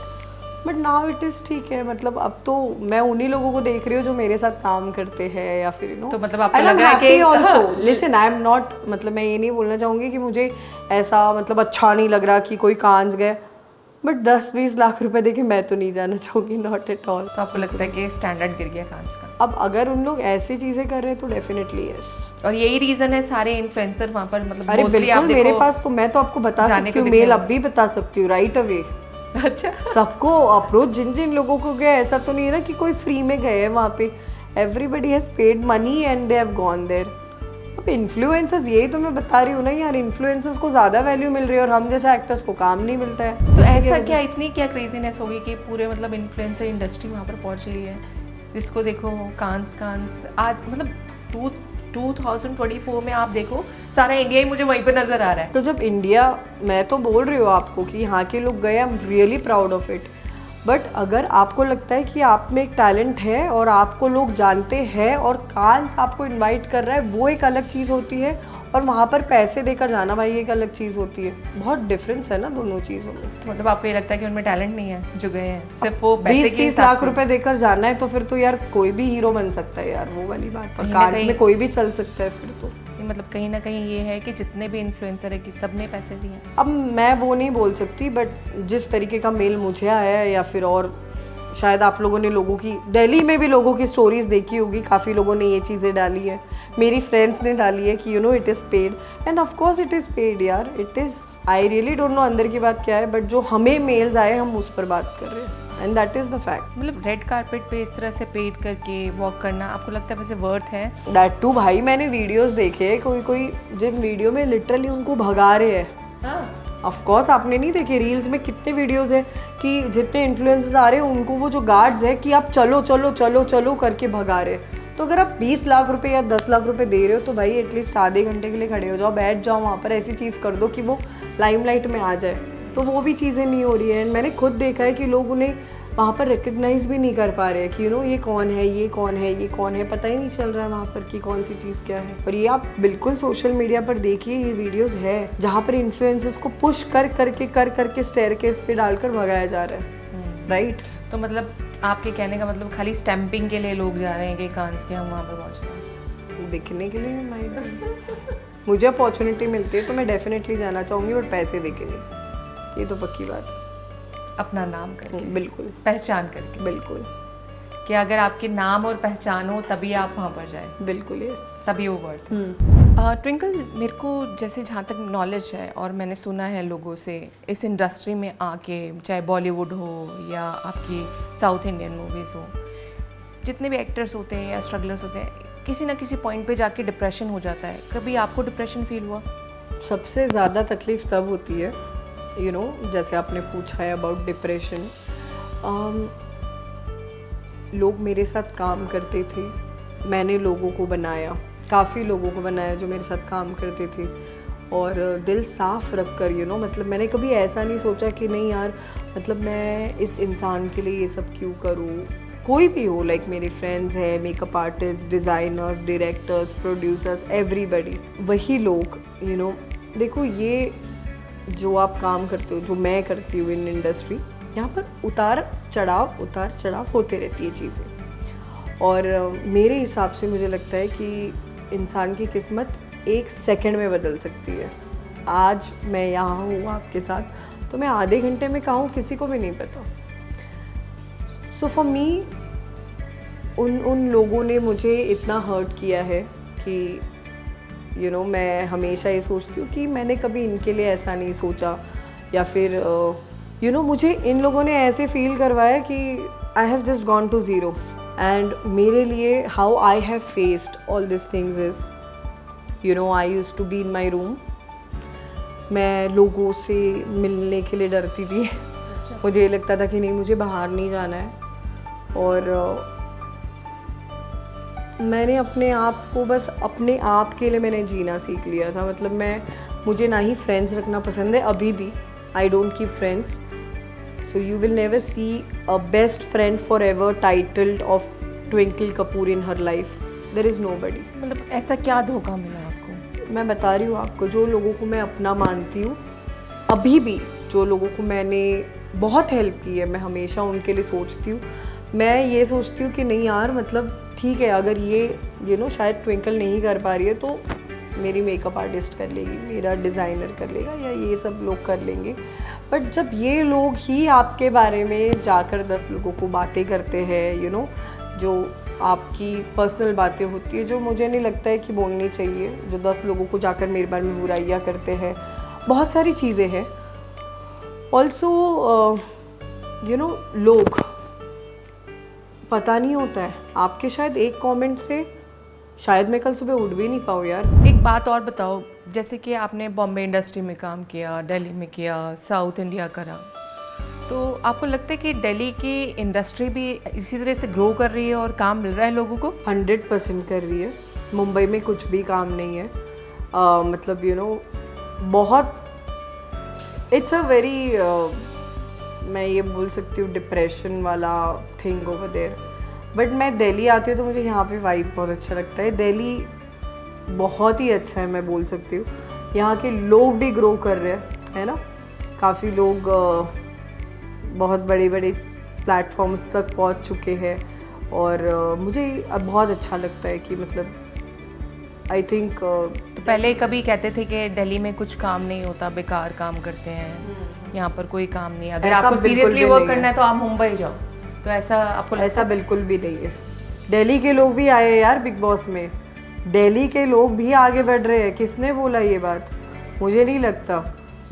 But now it is ठीक है, मतलब अब तो मैं उन्हीं लोगों को देख रही हूँ जो मेरे साथ काम करते हैं, या फिर तो मतलब आपको लग रहा है कि also listen, I am not, मतलब मैं ये नहीं बोलना चाहूँगी कि मुझे ऐसा मतलब अच्छा नहीं लग रहा कि कोई कांस गए, बट 10-20 लाख रुपए देके मैं तो नहीं जाना चाहूँगी, नॉट एट ऑल. तो आपको लगता है कि स्टैंडर्ड गिर गया कांस का? अब अगर उन लोग ऐसी चीज़ें कर रहे हैं तो डेफिनेटली यस. और यही रीज़न है सारे इन्फ्लुएंसर वहाँ पर, मतलब अरे बिल्कुल, मेरे पास तो, मैं तो आपको बता सकती हूँ, मेल अब भी बता सकती हूँ राइट अवे. अच्छा, सबको अप्रोच जिन लोगों को गए, ऐसा तो नहीं है ना कि कोई फ्री में गए हैं वहाँ पे. Everybody has paid money and they have gone there. अब इन्फ्लुएंसर्स, यही तो मैं बता रही हूँ ना यार, इन्फ्लुएंसर्स को ज़्यादा वैल्यू मिल रही है और हम जैसे एक्टर्स को काम नहीं मिलता है. तो ऐसा क्या, इतनी क्या क्रेजीनेस होगी कि पूरे मतलब इन्फ्लुएंसर इंडस्ट्री वहाँ पर पहुँच गई है, जिसको देखो कांस आज मतलब 2024 में आप देखो सारा इंडिया ही मुझे वहीं पे नजर आ रहा है। तो जब इंडिया, मैं तो बोल रही हूँ आपको कि यहाँ के लोग गए, I am really proud of it. But अगर आपको लगता है कि आप में एक टैलेंट है और आपको लोग जानते हैं और कांस आपको इनवाइट कर रहा है, वो एक अलग चीज़ होती है, और वहाँ पर पैसे देकर जाना भाई एक अलग चीज़ होती है। बहुत डिफरेंस है ना दोनों चीज़ों में। मतलब आपको ये लगता है कि उनमें टैलेंट नहीं है जो गए हैं, सिर्फ वो पैसे के 20-30 हिसाब लाख से? रुपए देकर जाना है तो फिर तो यार कोई भी हीरो बन सकता है यार, वो वाली बात। कहीं और ना कांस कहीं- में कोई भी चल सकता है फिर तो। मतलब कहीं ना कहीं ये है कि जितने भी इन्फ्लुएंसर है कि सबने पैसे दिए। अब मैं वो नहीं बोल सकती, बट जिस तरीके का मेल मुझे आया है, या फिर और शायद आप लोगों ने लोगों की, दिल्ली में भी लोगों की स्टोरीज देखी होगी, काफ़ी लोगों ने ये चीज़ें डाली है, मेरी फ्रेंड्स ने डाली है कि you know it is paid, and of course it is paid यार, it is, I really don't know अंदर की बात क्या है, बट जो हमें मेल्स आए हम उस पर बात कर रहे हैं, and that is the fact. मतलब रेड कारपेट पे इस तरह से पेड करके वॉक करना आपको लगता है वैसे वर्थ है? दैट टू भाई, मैंने वीडियोस देखे हैं, कोई कोई जिन वीडियो में लिटरली उनको भगा रहे हैं। हाँ। ऑफ कोर्स आपने नहीं देखे, रील्स में कितने वीडियोस है कि जितने इन्फ्लुएंसर्स आ रहे हैं उनको वो जो गार्ड्स है कि आप चलो चलो चलो चलो करके भगा रहे हैं। तो अगर आप 20 लाख रुपए या 10 लाख रुपए दे रहे हो तो भाई एटलीस्ट आधे घंटे के लिए खड़े हो जाओ, बैठ जाओ वहाँ पर, ऐसी चीज़ कर दो कि वो लाइमलाइट में आ जाए। तो वो भी चीज़ें नहीं हो रही है, एंड मैंने खुद देखा है कि लोग उन्हें वहाँ पर रिकग्नाइज भी नहीं कर पा रहे हैं कि यू नो ये कौन है, ये कौन है, ये कौन है, पता ही नहीं चल रहा है वहाँ पर कि कौन सी चीज़ क्या है। और ये आप बिल्कुल सोशल मीडिया पर देखिए, ये वीडियोस है जहाँ पर इन्फ्लुएंसर्स को पुश कर करके स्टेयरकेस पे डालकर भगाया जा रहा है, राइट? तो मतलब आपके कहने का मतलब खाली स्टैंपिंग के लिए लोग जा रहे हैं कि कांस के हम वहाँ पर पहुँच रहे हैं? दिखने के लिए मुझे अपॉर्चुनिटी मिलती है तो मैं डेफिनेटली जाना चाहूँगी, बट पैसे दे के नहीं, ये तो पक्की बात है। अपना नाम करके, बिल्कुल, पहचान करके, बिल्कुल, कि अगर आपके नाम और पहचान हो तभी आप वहाँ पर जाए, बिल्कुल, यस। तभी वो वर्थ। ट्विंकल, मेरे को जैसे जहाँ तक नॉलेज है और मैंने सुना है लोगों से इस इंडस्ट्री में आके, चाहे बॉलीवुड हो या आपकी साउथ इंडियन मूवीज़ हो, जितने भी एक्टर्स होते हैं या स्ट्रगलर्स होते हैं, किसी ना किसी पॉइंट पे जाके डिप्रेशन हो जाता है। कभी आपको डिप्रेशन फील हुआ? सबसे ज़्यादा तकलीफ़ तब होती है, यू नो, जैसे आपने पूछा है अबाउट डिप्रेशन। लोग मेरे साथ काम करते थे, मैंने लोगों को बनाया, काफ़ी लोगों को बनाया जो मेरे साथ काम करते थे, और दिल साफ़ रख कर, यू नो, मतलब मैंने कभी ऐसा नहीं सोचा कि नहीं यार, मतलब मैं इस इंसान के लिए ये सब क्यों करूँ। कोई भी हो, लाइक मेरे फ्रेंड्स हैं, makeup artist, designers, directors, producers, everybody, वही लोग, यू नो, देखो ये जो आप काम करते हो, जो मैं करती हूँ इन इंडस्ट्री, यहाँ पर उतार चढ़ाव होते रहती है चीज़ें। और मेरे हिसाब से मुझे लगता है कि इंसान की किस्मत 1 सेकंड में बदल सकती है। आज मैं यहाँ हूँ आपके साथ, तो मैं आधे घंटे में कहाँ हूँ किसी को भी नहीं पता। सो फॉर मी, उन लोगों ने मुझे इतना हर्ट किया है कि यू नो, मैं हमेशा ये सोचती हूँ कि मैंने कभी इनके लिए ऐसा नहीं सोचा, या फिर यू नो, मुझे इन लोगों ने ऐसे फील करवाया कि I have just gone to zero, and मेरे लिए how I have faced all this things is, you know, I used to be in my room. मैं लोगों से मिलने के लिए डरती थी। मुझे ये लगता था कि नहीं, मुझे बाहर नहीं जाना है, और मैंने अपने आप को, बस अपने आप के लिए मैंने जीना सीख लिया था। मतलब मुझे ना ही फ्रेंड्स रखना पसंद है अभी भी, I don't keep friends, so you will never see a best friend forever titled of Twinkle Kapoor in her life, there is nobody. मतलब ऐसा क्या धोखा मिला आपको? मैं बता रही हूँ आपको, जो लोगों को मैं अपना मानती हूँ अभी भी, जो लोगों को मैंने बहुत हेल्प की है, मैं हमेशा उनके लिए सोचती हूँ। मैं ये सोचती हूँ कि नहीं यार, मतलब ठीक है, अगर ये यू नो शायद ट्विंकल नहीं कर पा रही है तो मेरी मेकअप आर्टिस्ट कर लेगी, मेरा डिज़ाइनर कर लेगा, या ये सब लोग कर लेंगे। बट जब ये लोग ही आपके बारे में जाकर 10 लोगों को बातें करते हैं, यू नो, जो आपकी पर्सनल बातें होती है, जो मुझे नहीं लगता है कि बोलनी चाहिए, जो 10 लोगों को जाकर मेरे बारे में बुराइयाँ करते हैं, बहुत सारी चीज़ें हैं। ऑल्सो यू नो, लोग, पता नहीं होता है, आपके शायद एक कमेंट से शायद मैं कल सुबह उठ भी नहीं पाऊँ यार। एक बात और बताओ, जैसे कि आपने बॉम्बे इंडस्ट्री में काम किया, दिल्ली में किया, साउथ इंडिया करा, तो आपको लगता है कि दिल्ली की इंडस्ट्री भी इसी तरह से ग्रो कर रही है और काम मिल रहा है लोगों को? 100% कर रही है। मुंबई में कुछ भी काम नहीं है। मतलब बहुत इट्स अ वेरी मैं ये बोल सकती हूँ डिप्रेशन वाला थिंग ओवर देयर। बट मैं दिल्ली आती हूँ तो मुझे यहाँ पे वाइब बहुत अच्छा लगता है। दिल्ली बहुत ही अच्छा है, मैं बोल सकती हूँ। यहाँ के लोग भी ग्रो कर रहे हैं, है ना। काफ़ी लोग बहुत बड़े बड़े प्लेटफॉर्म्स तक पहुँच चुके हैं और मुझे अब बहुत अच्छा लगता है कि मतलब आई थिंक तो पहले कभी कहते थे कि दिल्ली में कुछ काम नहीं होता, बेकार काम करते हैं, यहाँ पर कोई काम नहीं है, अगर ऐसा आपको बिल्कुल सीरियसली भी वर्क नहीं करना है। है तो आप मुंबई जाओ। तो ऐसा आपको ऐसा बिल्कुल भी नहीं है। दिल्ली के लोग भी आए यार बिग बॉस में, दिल्ली के लोग भी आगे बढ़ रहे हैं। किसने बोला ये बात? मुझे नहीं लगता।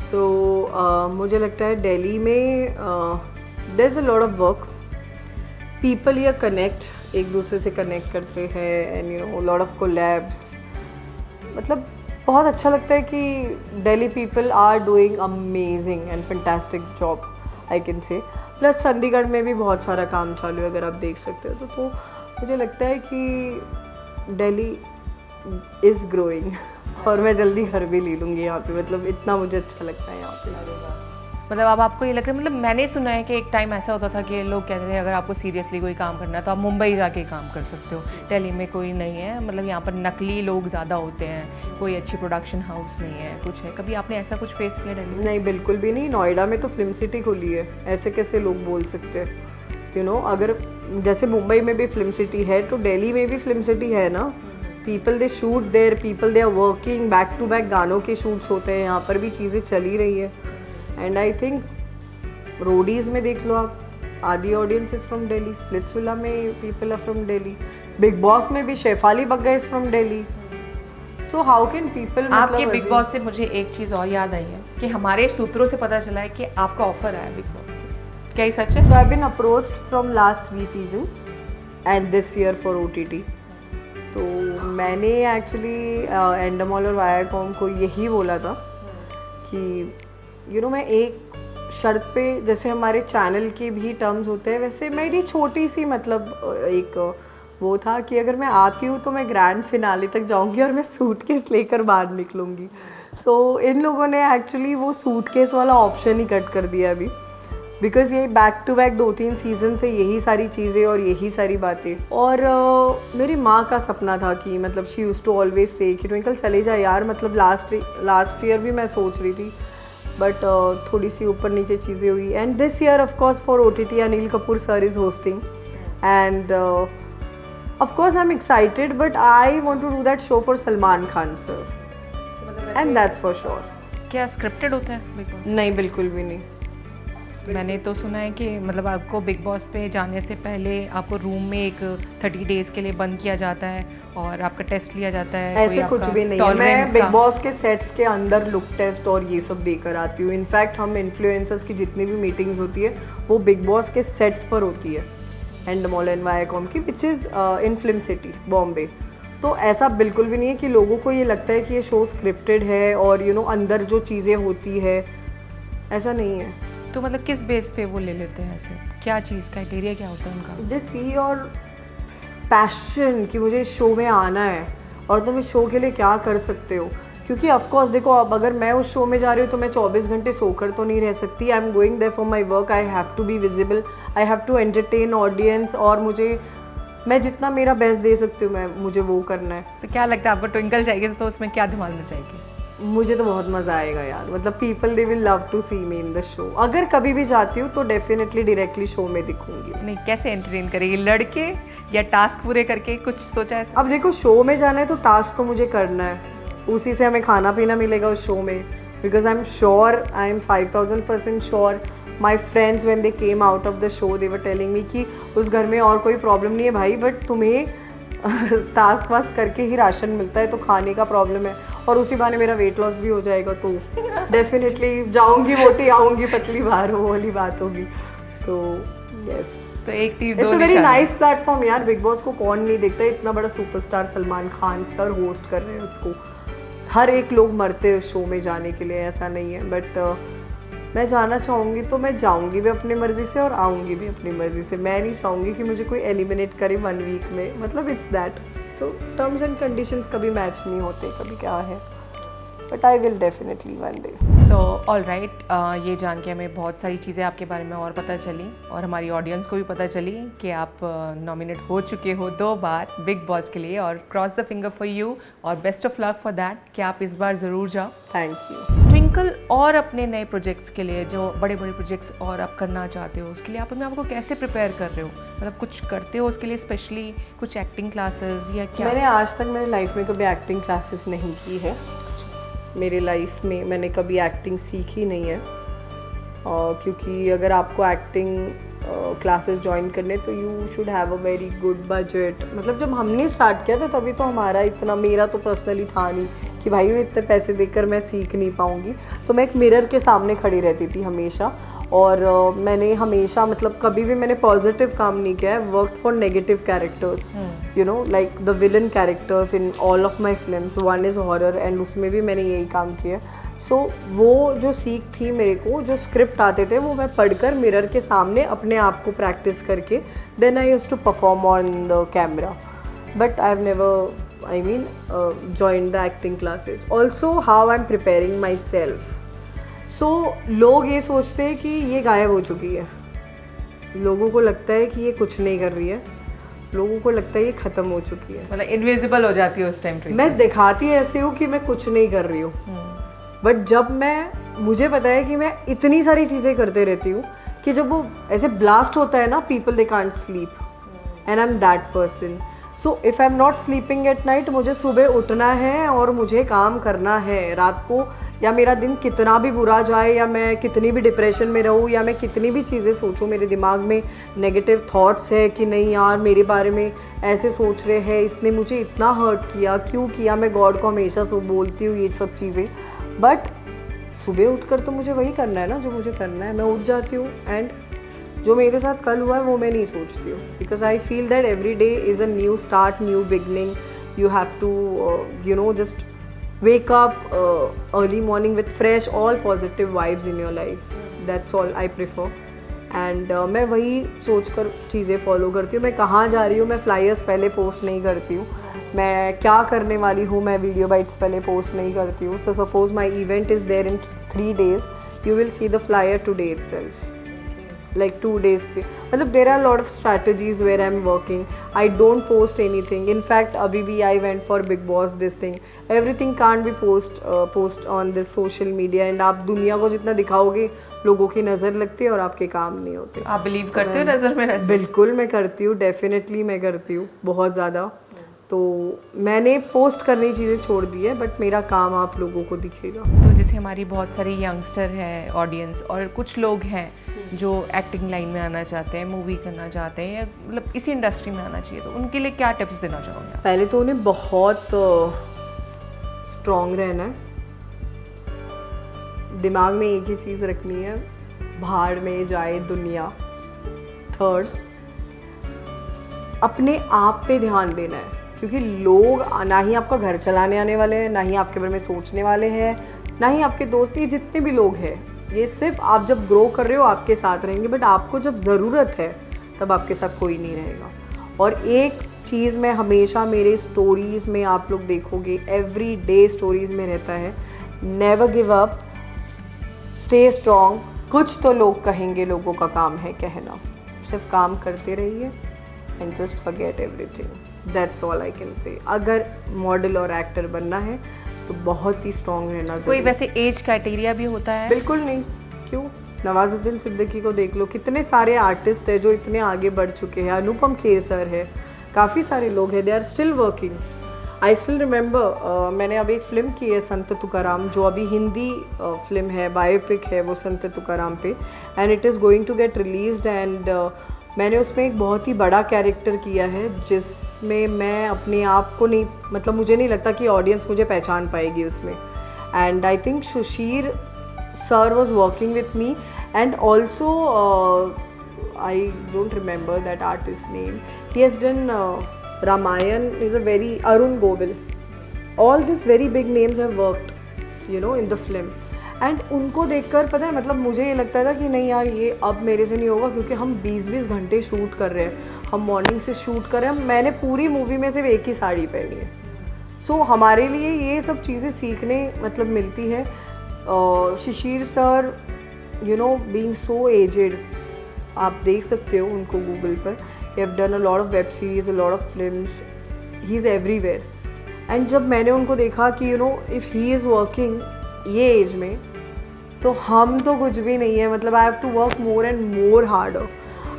सो मुझे लगता है दिल्ली में there is a lot of work, people या कनेक्ट, एक दूसरे से कनेक्ट करते हैं एंड लॉट ऑफ कोलैब्स। मतलब बहुत अच्छा लगता है कि Delhi people are doing amazing and fantastic job I can say. Plus Chandigarh में भी बहुत सारा काम चालू है, अगर आप देख सकते हो तो मुझे लगता है कि दिल्ली इज़ ग्रोइंग और मैं जल्दी घर भी ले लूँगी यहाँ पे। मतलब इतना मुझे अच्छा लगता है यहाँ पे। मतलब अब आपको ये लग रहा है, मतलब मैंने सुना है कि एक टाइम ऐसा होता था कि लोग कहते थे अगर आपको सीरियसली कोई काम करना है तो आप मुंबई जाके काम कर सकते हो, दिल्ली में कोई नहीं है, मतलब यहाँ पर नकली लोग ज़्यादा होते हैं, कोई अच्छी प्रोडक्शन हाउस नहीं है, कुछ है। कभी आपने ऐसा कुछ फेस किया दिल्ली में? नहीं, बिल्कुल भी नहीं। नोएडा में तो फिल्म सिटी खुली है, ऐसे कैसे लोग बोल सकते हैं? अगर जैसे मुंबई में भी फिल्म सिटी है तो दिल्ली में भी फिल्म सिटी है ना। People they shoot there, people they are working, back to back गानों के शूट्स होते हैं, यहाँ पर भी चीज़ें चली रही है। एंड आई थिंक रोडीज़ में देख लो आप, आधी audience is from Delhi, Splitsvilla में people are from Delhi, Bigg Boss में भी Shefali Bagga is from Delhi. So how can people आपके बिग बॉस से मुझे एक चीज़ और याद आई है कि हमारे सूत्रों से पता चला है कि आपका ऑफर आया बिग बॉस से, क्या ये सच है? So I've been approached from last 3 seasons and this year for OTT. तो मैंने एक्चुअली एंडमॉल और वायाकॉम को यही बोला था कि मैं एक शर्त पे, जैसे हमारे चैनल के भी टर्म्स होते हैं वैसे मेरी छोटी सी मतलब एक वो था कि अगर मैं आती हूँ तो मैं ग्रैंड फिनाले तक जाऊँगी और मैं सूटकेस लेकर बाहर निकलूँगी। सो इन लोगों ने एक्चुअली वो सूटकेस वाला ऑप्शन ही कट कर दिया अभी, बिकॉज़ ये बैक टू बैक 2-3 सीज़न से यही सारी चीज़ें और यही सारी बातें। और मेरी माँ का सपना था कि मतलब she used to always say कि ट्विंकल चले जा यार। मतलब लास्ट ईयर भी मैं सोच रही थी बट थोड़ी सी ऊपर नीचे चीज़ें हुई। And this year of course for OTT Anil Kapoor sir is hosting and of course I am excited but I want to do that show for Salman Khan sir and that's for sure. क्या स्क्रिप्टेड होता है big boss? नहीं, बिल्कुल भी नहीं। मैंने तो सुना है कि मतलब आपको बिग बॉस पे जाने से पहले आपको रूम में एक 30 डेज़ के लिए बंद किया जाता है और आपका टेस्ट लिया जाता है। ऐसे कुछ भी नहीं है। मैं बिग बॉस के सेट्स के अंदर लुक टेस्ट और ये सब देकर आती हूँ। इनफैक्ट हम इन्फ्लुएंसर्स की जितनी भी मीटिंग्स होती है वो बिग बॉस के सेट्स पर होती है, एंडमॉल एंड वायाकॉम की, which is in film city Bombay. तो ऐसा बिल्कुल भी नहीं है कि लोगों को ये लगता है कि ये शो स्क्रिप्टेड है और अंदर जो चीज़ें होती है, ऐसा नहीं है। तो मतलब किस बेस पे वो ले लेते हैं ऐसे? क्या चीज़, क्राइटेरिया क्या होता है उनका? दे सी योर पैशन कि मुझे इस शो में आना है और तुम इस शो के लिए क्या कर सकते हो। क्योंकि ऑफकोर्स देखो, अब अगर मैं उस शो में जा रही हूँ तो मैं 24 घंटे सोकर तो नहीं रह सकती। I am going there for my work, I have to be visible, I have to entertain audience और मैं जितना मेरा बेस्ट दे सकती हूँ मुझे वो करना है। तो क्या लगता है आपको ट्विंकल जाएगी तो उसमें क्या धमाल मचाएगी? मुझे तो बहुत मज़ा आएगा यार। मतलब people they will love to see me in the show. अगर कभी भी जाती हूँ तो डेफिनेटली डायरेक्टली शो में दिखूंगी। नहीं, कैसे एंटरटेन करेगी? लड़के या टास्क पूरे करके? कुछ सोचा है? अब देखो, शो में जाना है तो टास्क तो मुझे करना है, उसी से हमें खाना पीना मिलेगा उस शो में। Because I am sure, I am 5000% sure, my friends when they came out of the show they were telling me कि उस घर में और कोई प्रॉब्लम नहीं है भाई, बट तुम्हें टास्क वास्क करके ही राशन मिलता है तो खाने का प्रॉब्लम है। और उसी बहाने मेरा वेट लॉस भी हो जाएगा तो डेफिनेटली जाऊंगी, मोटी आऊंगी, पतली बाहर वो वाली बात होगी। तो यस, तो एक तीर इट्स दो अ वेरी निशाने। नाइस प्लेटफॉर्म यार। बिग बॉस को कौन नहीं देखता? इतना बड़ा superstar Salman Khan sir host कर रहे हैं उसको। हर एक लोग मरते हैं उस शो में जाने के लिए, ऐसा नहीं है। बट मैं जाना चाहूँगी तो मैं जाऊँगी भी अपनी मर्ज़ी से और आऊँगी भी अपनी मर्ज़ी से। मैं नहीं चाहूँगी कि मुझे कोई एलिमिनेट करे 1 वीक में। मतलब it's that so terms and conditions कभी मैच नहीं होते, कभी क्या है, but I will definitely one day. So all right, ये जान के हमें बहुत सारी चीज़ें आपके बारे में और पता चली और हमारी ऑडियंस को भी पता चली कि आप नॉमिनेट हो चुके हो 2 बार बिग बॉस के लिए, और cross the finger for you और best of luck for that कि आप इस बार ज़रूर जाओ। Thank you. ट्विंकल और अपने नए प्रोजेक्ट्स के लिए, जो बड़े बड़े प्रोजेक्ट्स और आप करना चाहते हो, उसके लिए आप अपने आपको कैसे प्रिपेयर कर रहे हो? मतलब कुछ करते हो उसके लिए स्पेशली, कुछ एक्टिंग क्लासेस या क्या? मैंने आज तक मेरी लाइफ में कभी एक्टिंग क्लासेस नहीं की है। मेरी लाइफ में मैंने कभी एक्टिंग सीखी नहीं है, क्योंकि अगर आपको एक्टिंग क्लासेस ज्वाइन करने तो you should have a very good budget. मतलब जब हमने स्टार्ट किया था तभी तो हमारा इतना, मेरा तो पर्सनली था नहीं कि भाई मैं इतने पैसे देकर मैं सीख नहीं पाऊँगी। तो मैं एक मिरर के सामने खड़ी रहती थी हमेशा, और मैंने हमेशा मतलब कभी भी मैंने पॉजिटिव काम नहीं किया है। Work for negative characters, you know, like the villain characters in all of my films. One is horror, and उसमें भी मैंने यही काम किया। सो वो जो सीख थी मेरे को, जो स्क्रिप्ट आते थे वो मैं पढ़कर मिरर के सामने अपने आप को प्रैक्टिस करके then I used to perform on the camera. But I have never, I mean, joined the acting classes. Also how I'm preparing myself. So लोग ये सोचते हैं कि ये गायब हो चुकी है, लोगों को लगता है कि ये कुछ नहीं कर रही है, लोगों को लगता है ये ख़त्म हो चुकी है, मतलब इनविजिबल हो जाती है उस टाइम। मैं दिखाती ऐसे हूँ कि मैं कुछ नहीं कर रही हूँ, बट जब मुझे पता है कि मैं इतनी सारी चीज़ें करते रहती हूँ कि जब वो ऐसे ब्लास्ट होता है ना, people they can't sleep, and I am that person. So if I am not sleeping at night, मुझे सुबह उठना है और मुझे काम करना है रात को, या मेरा दिन कितना भी बुरा जाए, या मैं कितनी भी डिप्रेशन में रहूँ, या मैं कितनी भी चीज़ें सोचूँ, मेरे दिमाग में नेगेटिव थॉट्स है कि नहीं यार मेरे बारे में ऐसे सोच रहे हैं, इसने मुझे इतना हर्ट किया, क्यों किया, मैं गॉड को हमेशा बोलती हूँ ये सब चीज़ें। बट सुबह उठकर तो मुझे वही करना है ना जो मुझे करना है, मैं उठ जाती हूँ, एंड जो मेरे साथ कल हुआ है वो मैं नहीं सोचती हूँ, because I feel that every day is a new start, new beginning. You have to you know just wake up early morning with fresh all positive vibes in your life. That's all I prefer. And मैं वही सोच कर चीज़ें follow करती हूँ। मैं कहाँ जा रही हूँ, मैं फ्लायर्स पहले पोस्ट नहीं करती हूँ, मैं क्या करने वाली हूँ, मैं वीडियो बाइट्स पहले पोस्ट नहीं करती हूँ। So suppose my event is there in 3 days, you will see the flyer today itself. Like 2 days पे, मतलब there are a lot of strategies where I'm working. I don't post anything. In fact, अभी भी I went for Big Boss this thing. Everything can't be post on this social media. And आप दुनिया को जितना दिखाओगे, लोगों की नज़र लगती है और आपके काम नहीं होते। आप बिलीव करते हो नज़र में वैसे? बिल्कुल मैं करती हूँ, डेफिनेटली मैं करती हूँ, बहुत ज़्यादा। तो मैंने पोस्ट करनी चीज़ें छोड़ दी है, बट मेरा काम आप लोगों को दिखेगा। तो जैसे हमारी बहुत सारी यंगस्टर है ऑडियंस, और कुछ लोग हैं जो एक्टिंग लाइन में आना चाहते हैं, मूवी करना चाहते हैं, या मतलब इसी इंडस्ट्री में आना चाहिए, तो उनके लिए क्या टिप्स देना चाहोगे? पहले तो उन्हें बहुत स्ट्रॉन्ग रहना है, दिमाग में एक ही चीज़ रखनी है, भाड़ में जाए दुनिया। थर्ड, अपने आप पे ध्यान देना है, क्योंकि लोग ना ही आपका घर चलाने आने वाले हैं, ना ही आपके बारे में सोचने वाले हैं, ना ही आपके दोस्त, ये जितने भी लोग हैं, ये सिर्फ आप जब ग्रो कर रहे हो आपके साथ रहेंगे, बट आपको जब ज़रूरत है तब आपके साथ कोई नहीं रहेगा। और एक चीज़ मैं हमेशा मेरे स्टोरीज़ में आप लोग देखोगे, एवरी डे स्टोरीज़ में रहता है, never give up, stay strong. कुछ तो लोग कहेंगे, लोगों का काम है कहना, सिर्फ काम करते रहिए and just forget everything. That's all I can से। अगर मॉडल और एक्टर बनना है तो बहुत ही स्ट्रॉन्ग रहना ज़रूरी। कोई वैसे एज क्राइटेरिया भी होता है? बिल्कुल नहीं। क्यों? नवाजुद्दीन सिद्दीकी को देख लो, कितने सारे आर्टिस्ट हैं जो इतने आगे बढ़ चुके हैं। अनुपम खेर सर है, काफ़ी सारे लोग हैं, they are still working. I still remember, मैंने अभी एक फ़िल्म की है संत तुकाराम, जो अभी हिंदी फिल्म है, बायोपिक है वो संत तुकाराम पे, and it is going to get released. And मैंने उसमें एक बहुत ही बड़ा कैरेक्टर किया है, जिसमें मैं अपने आप को नहीं, मतलब मुझे नहीं लगता कि ऑडियंस मुझे पहचान पाएगी उसमें। And I think Sushir sir was working with me, and also I don't remember that artist name, he has done Ramayan, is a very Arun Govil. All these very big names have worked, you know, in the film. And उनको देखकर पता है मतलब मुझे ये लगता था कि नहीं यार ये अब मेरे से नहीं होगा, क्योंकि हम 20-20 घंटे शूट कर रहे हैं, हम मॉर्निंग से शूट कर रहे हैं, मैंने पूरी मूवी में सिर्फ एक ही साड़ी पहनी है। सो हमारे लिए ये सब चीज़ें सीखने मतलब मिलती है। Shishir sir you know being so aged, आप देख सकते हो उनको गूगल पर, he have done a lot of web series, a lot of films, he is everywhere. And जब मैंने उनको देखा कि you know if he is working ये एज में, तो हम तो कुछ भी नहीं है, मतलब I have to work more and more harder.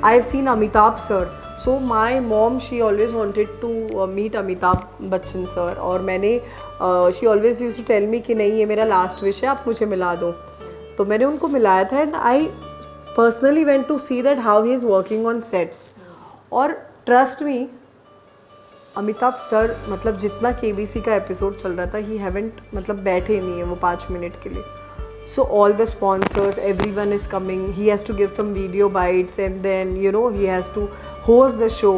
I have seen Amitabh sir, so my mom she always wanted to meet Amitabh Bachchan sir, और मैंने she always used to tell me कि नहीं ये मेरा लास्ट विश है, आप मुझे मिला दो। तो मैंने उनको मिलाया था and I personally went to see that how he is working on sets. और ट्रस्ट मी अमिताभ सर मतलब जितना केबीसी का एपिसोड चल रहा था, ही हैवेंट मतलब बैठे नहीं है वो 5 मिनट के लिए। So all the sponsors, everyone is coming. He has to give some video bites and then you know he has to host the show.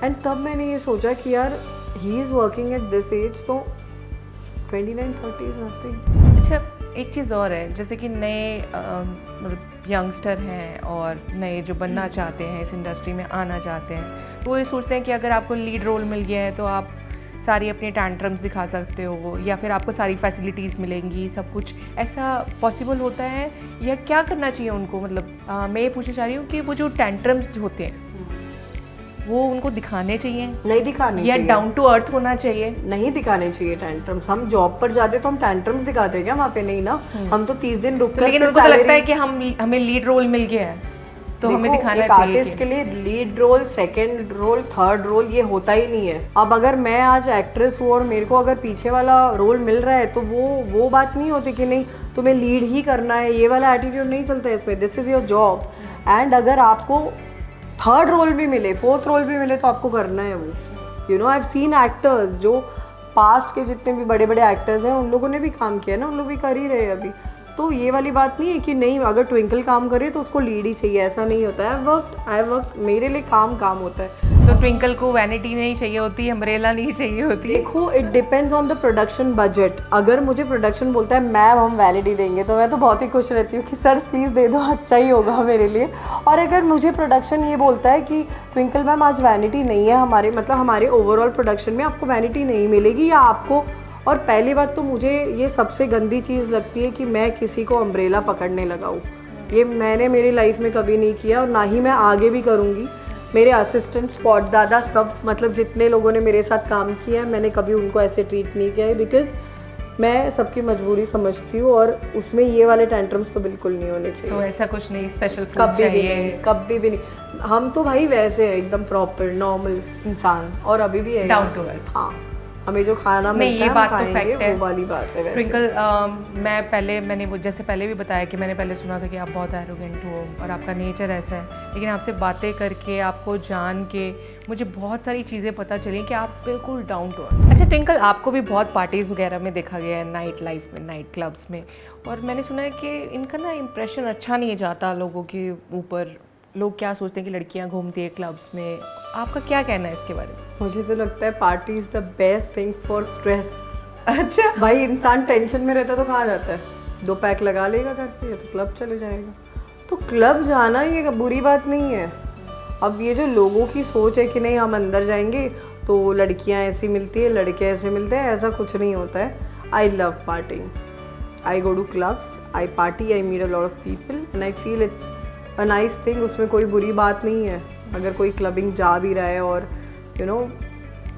And तब मैंने ये सोचा कि यार he is working at this age, तो 29-30 is nothing. अच्छा, एक चीज़ और है, जैसे कि नए मतलब यंगस्टर हैं और नए जो बनना चाहते हैं, इस इंडस्ट्री में आना चाहते हैं, तो वो ये सोचते हैं कि अगर आपको लीड रोल मिल गया है तो आप सारी अपनी टैंट्रम्स दिखा सकते हो या फिर आपको सारी फैसिलिटीज़ मिलेंगी, सब कुछ ऐसा पॉसिबल होता है या क्या करना चाहिए उनको? मतलब मैं ये पूछना चाह रही हूँ कि वो जो टैंट्रम्स होते हैं वो उनको दिखाने चाहिए, नहीं दिखाने या चाहिए, डाउन टू अर्थ होना चाहिए? नहीं दिखाने चाहिए टैंट्रम्स। हम जॉब पर जाते तो हम टैंट्रम्स दिखाते हैं क्या वहाँ पे? नहीं ना, हम तो 30 दिन रुक कर, लेकिन उनको तो लगता है कि हमें लीड रोल मिल गया है तो हमें दिखाना एक चाहिए। आर्टिस्ट के लिए lead role, second role, third role ये होता ही नहीं है। अब अगर मैं आज एक्ट्रेस हूँ और मेरे को अगर पीछे वाला रोल मिल रहा है तो वो बात नहीं होती कि नहीं तुम्हें लीड ही करना है, ये वाला एटीट्यूड नहीं चलता है इसमें। This is your job and अगर आपको थर्ड रोल भी मिले, फोर्थ रोल भी मिले तो आपको करना है वो। You know I have scene actors जो पास्ट के जितने भी बड़े बड़े एक्टर्स हैं उन लोगों ने भी काम किया ना, उन लोग भी कर ही रहे हैं अभी। तो ये वाली बात नहीं है कि नहीं अगर ट्विंकल काम करे तो उसको लीड ही चाहिए, ऐसा नहीं होता है। आई वर्क मेरे लिए काम होता है। तो ट्विंकल को वैनिटी नहीं चाहिए होती, अम्ब्रेला नहीं चाहिए होती? देखो it depends on the production budget. अगर मुझे प्रोडक्शन बोलता है मैम हम वैनिटी देंगे तो मैं तो बहुत ही खुश रहती हूँ कि सर प्लीज़ दे दो, अच्छा ही होगा मेरे लिए। और अगर मुझे प्रोडक्शन ये बोलता है कि ट्विंकल मैम आज वैनिटी नहीं है हमारे, मतलब हमारे ओवरऑल प्रोडक्शन में आपको वैनिटी नहीं मिलेगी या आपको, और पहली बात तो मुझे ये सबसे गंदी चीज़ लगती है कि मैं किसी को अम्ब्रेला पकड़ने लगाऊँ। ये मैंने मेरी लाइफ में कभी नहीं किया और ना ही मैं आगे भी करूँगी। मेरे असिस्टेंट, स्पॉट दादा, सब मतलब जितने लोगों ने मेरे साथ काम किया है मैंने कभी उनको ऐसे ट्रीट नहीं किया है, बिकॉज मैं सबकी मजबूरी समझती हूँ और उसमें ये वाले टैंट्रम्स तो बिल्कुल नहीं होने चाहिए। तो ऐसा कुछ नहीं स्पेशल फूड कभी भी चाहिए? नहीं, कभी भी नहीं। हम तो भाई वैसे हैं एकदम प्रॉपर नॉर्मल इंसान, और अभी भी है डाउन टू अर्थ। हाँ, हमें जो खाना मिलता ये है बात हम तो खाएंगे, फैक्ट है। वो वाली बात है। ट्विंकल मैंने वो जैसे पहले भी बताया कि मैंने पहले सुना था कि आप बहुत एरोगेंट हो और आपका नेचर ऐसा है, लेकिन आपसे बातें करके, आपको जान के मुझे बहुत सारी चीज़ें पता चली कि आप बिल्कुल डाउन टू अर्थ। अच्छा ट्विंकल, आपको भी बहुत पार्टीज़ वगैरह में देखा गया है, नाइट लाइफ में, नाइट क्लब्स में, और मैंने सुना है कि इनका ना इम्प्रेशन अच्छा नहीं जाता लोगों के ऊपर। लोग क्या सोचते हैं कि लड़कियां घूमती है क्लब्स में, आपका क्या कहना है इसके बारे में? मुझे तो लगता है party is the best thing for stress. अच्छा भाई इंसान टेंशन में रहता है तो कहाँ जाता है? 2 पैक लगा लेगा घर पे या तो क्लब चले जाएगा। तो क्लब जाना ये बुरी बात नहीं है। अब ये जो लोगों की सोच है कि नहीं हम अंदर जाएंगे तो लड़कियां ऐसी मिलती है, लड़के ऐसे मिलते हैं, ऐसा कुछ नहीं होता है। I love partying, I go to clubs, I party, I meet a lot of people and I feel it's a nice thing. उसमें कोई बुरी बात नहीं है अगर कोई क्लबिंग जा भी रहा है, और you no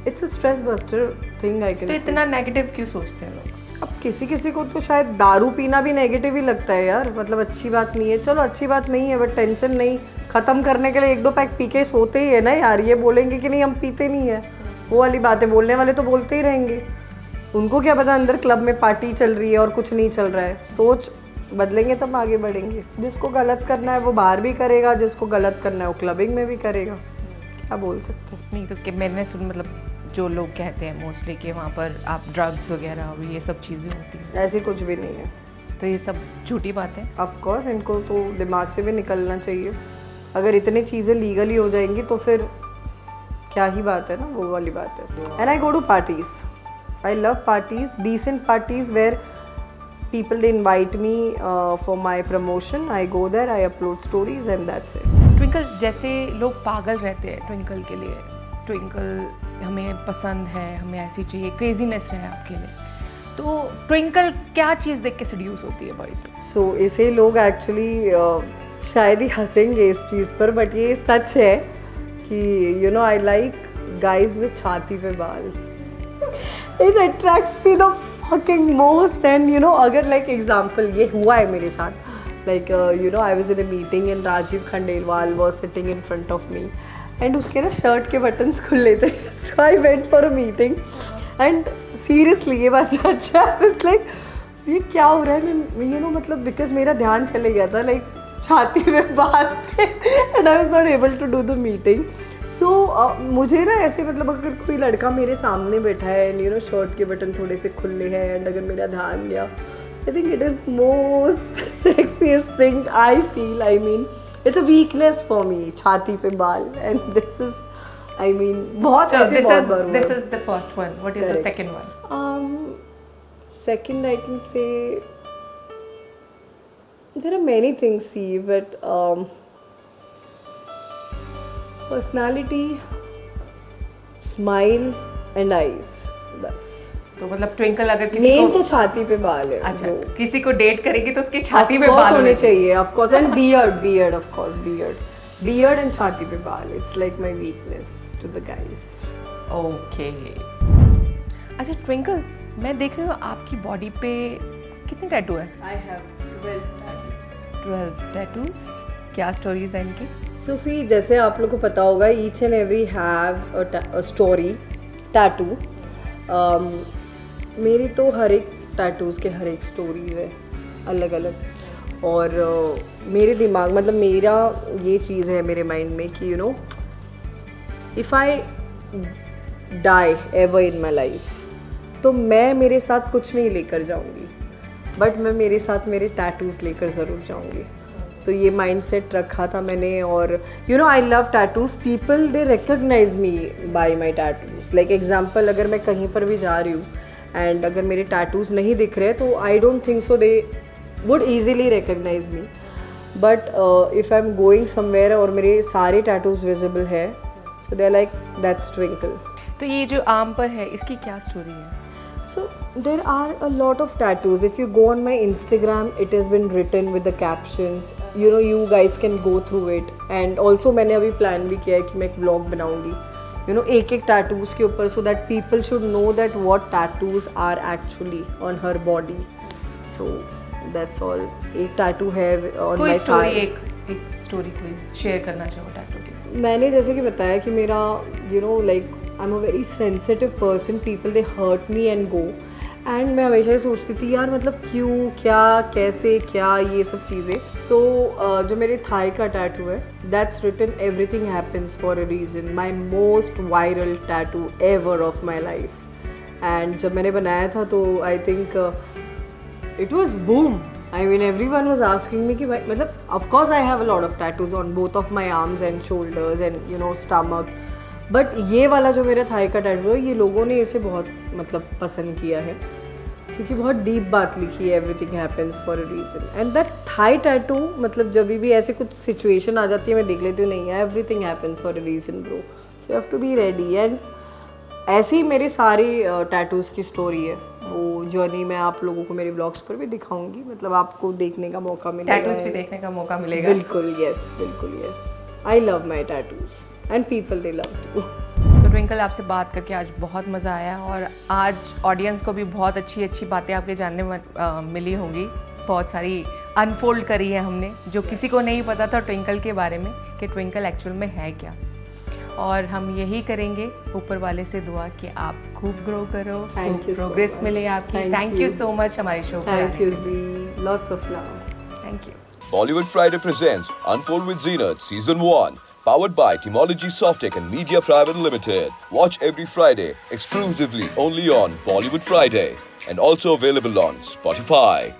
it's a stress buster thing I can. तो इतना नेगेटिव क्यों सोचते हैं लोग? अब किसी किसी को तो शायद दारू पीना भी नेगेटिव ही लगता है यार, मतलब अच्छी बात नहीं है। चलो अच्छी बात नहीं है, बट टेंशन नहीं ख़त्म करने के लिए 1-2 पैक पी के सोते ही है ना यार। ये बोलेंगे कि नहीं हम पीते नहीं है, वो वाली बात है। बोलने वाले तो बोलते ही रहेंगे, उनको क्या पता अंदर क्लब में पार्टी चल रही है और कुछ नहीं चल रहा है। सोच बदलेंगे तब आगे बढ़ेंगे। जिसको गलत करना है वो बाहर भी करेगा, जिसको गलत करना है वो क्लबिंग में भी करेगा। क्या बोल सकते हैं? नहीं तो कि मैंने मतलब जो लोग कहते हैं मोस्टली कि वहाँ पर आप ड्रग्स वगैरह ये सब चीज़ें होती हैं, ऐसी कुछ भी नहीं है। तो ये सब झूठी बात है। ऑफ कोर्स इनको तो दिमाग से भी निकलना चाहिए। अगर इतनी चीज़ें लीगली हो जाएंगी तो फिर क्या ही बात है ना, वो वाली बात है। And I go to parties, I love parties, decent parties where people they invite me for my promotion. I go there, I upload stories and that's it. Twinkle, जैसे लोग पागल रहते हैं ट्विंकल के लिए, ट्विंकल हमें पसंद है, हमें ऐसी चाहिए, क्रेजीनेस रहे आपके लिए, तो ट्विंकल क्या चीज़ देख के सेड्यूस होती है बॉयज़ में? सो इसे लोग एक्चुअली शायद ही हंसेंगे इस चीज़ पर, बट ये सच है कि you know I like guys with छाती पे बाल. It attracts me the fucking most. And you know अगर लाइक एग्जाम्पल ये हुआ है मेरे साथ, like you know I was in a meeting and Rajeev Khandelwal was sitting in front of me and उसके ना शर्ट के बटन्स खुले थे. So I went for a meeting and seriously ये बात सच है. इट्स लाइक ये क्या हो रहा है, मैं यू नो मतलब बिकॉज मेरा ध्यान चले गया था लाइक छाती में बाल पे and I was not able to do the meeting. So मुझे ना ऐसे मतलब अगर कोई लड़का मेरे सामने बैठा है एंड यू नो शर्ट के बटन थोड़े से खुले हैं एंड अगर मेरा ध्यान गया, I think it is most sexiest thing I feel. I mean it's a weakness for me, छाती पे बाल. And this is I mean बहुत ऐसे बहुत बार हुआ. This is the first one. What is the second one? Second, I can say there are many things, see, but personality, smile and eyes, बस. तो मतलब ट्विंकल अगर किसी मेन को तो छाती पे बाल है. अच्छा, किसी को डेट करेगी तो उसकी छाती पे बाल होने चाहिए, of course, and beard, of course, beard and छाती पे बाल. It's like my weakness to the guys. Okay. अच्छा ट्विंकल, मैं देख रही हूँ आपकी बॉडी पे कितने टैटू है? I have 12 tattoos. 12 टैटूज. क्या स्टोरीज हैं इनकी? So see, जैसे आप लोग को पता होगा, each and every have a story, tattoo. मेरी तो हर एक टैटूज़ के हर एक स्टोरीज है अलग अलग. और मेरे दिमाग मतलब मेरा ये चीज़ है मेरे माइंड में कि you know if I die ever in my life तो मैं मेरे साथ कुछ नहीं लेकर जाऊंगी, बट मैं मेरे साथ मेरे टैटूज़ लेकर ज़रूर जाऊंगी. तो ये माइंड सेट रखा था मैंने. और you know I love tattoos. People they recognize me by my tattoos. Like example, अगर मैं कहीं पर भी जा रही हूँ एंड अगर मेरे टैटूज़ नहीं दिख रहे तो I don't think so they would easily recognise me. But if I am going somewhere और मेरे सारे टैटूज़ विजिबल है, so they are like that's Twinkle. तो ये जो आम पर है इसकी क्या स्टोरी है? So there are a lot of tattoos. If you go on my Instagram, it has been written with the captions. You know, you guys can go through it. And also मैंने अभी plan भी किया है कि मैं एक vlog बनाऊंगी. You know, एक tattoos के ऊपर, so that people should know that what tattoos are actually on her body. So that's all. एक tattoo है on कोई my स्टोरी, thigh. एक स्टोरी कोई शेयर करना चाहो टैटू की? मैंने जैसे कि बताया कि मेरा you know like I'm a very sensitive person. People they hurt me and go. And मैं हमेशा ही सोचती थी यार मतलब क्यों, क्या, कैसे, क्या, ये सब चीज़ें. So जो मेरे थाई का टैटू है, that's written everything happens for a reason. My most viral tattoo ever of my life. And जब मैंने बनाया था तो I think it was boom. I mean everyone was asking me कि भाई मतलब of course I have a lot of tattoos on both of my arms and shoulders and you know stomach. But ये वाला जो मेरा Thai का tattoo है, ये लोगों ने इसे बहुत मतलब पसंद किया है क्योंकि बहुत डीप बात लिखी है. Everything happens for a reason. And that thigh tattoo मतलब जब भी ऐसे कुछ सिचुएशन आ जाती है मैं देख लेती हूँ, नहीं है everything happens for a reason bro, so you have to be ready. And ऐसे ही मेरे सारे टैटूज़ की स्टोरी है. वो जर्नी मैं आप लोगों को मेरे ब्लॉग्स पर भी दिखाऊंगी, मतलब आपको देखने का मौका मिलेगा, टैटूज भी देखने का मौका मिलेगा. बिल्कुल yes. I love my tattoos and people they love too. तो ट्विंकल, आपसे बात करके आज बहुत मज़ा आया और आज ऑडियंस को भी बहुत अच्छी बातें आपके जानने में मिली होंगी. बहुत सारी अनफोल्ड करी है हमने, जो किसी को नहीं पता था ट्विंकल के बारे में कि ट्विंकल एक्चुअल में है क्या. और हम यही करेंगे, ऊपर वाले से दुआ कि आप खूब ग्रो करो, प्रोग्रेस मिले आपकी. थैंक यू सो मच हमारे शो पर. Thank you ji, lots of love. Thank you. Bollywood Friday presents Unfold with Zenith Season 1. Powered by Timology Softech and Media Private Limited. Watch every Friday exclusively only on Bollywood Friday and also available on Spotify.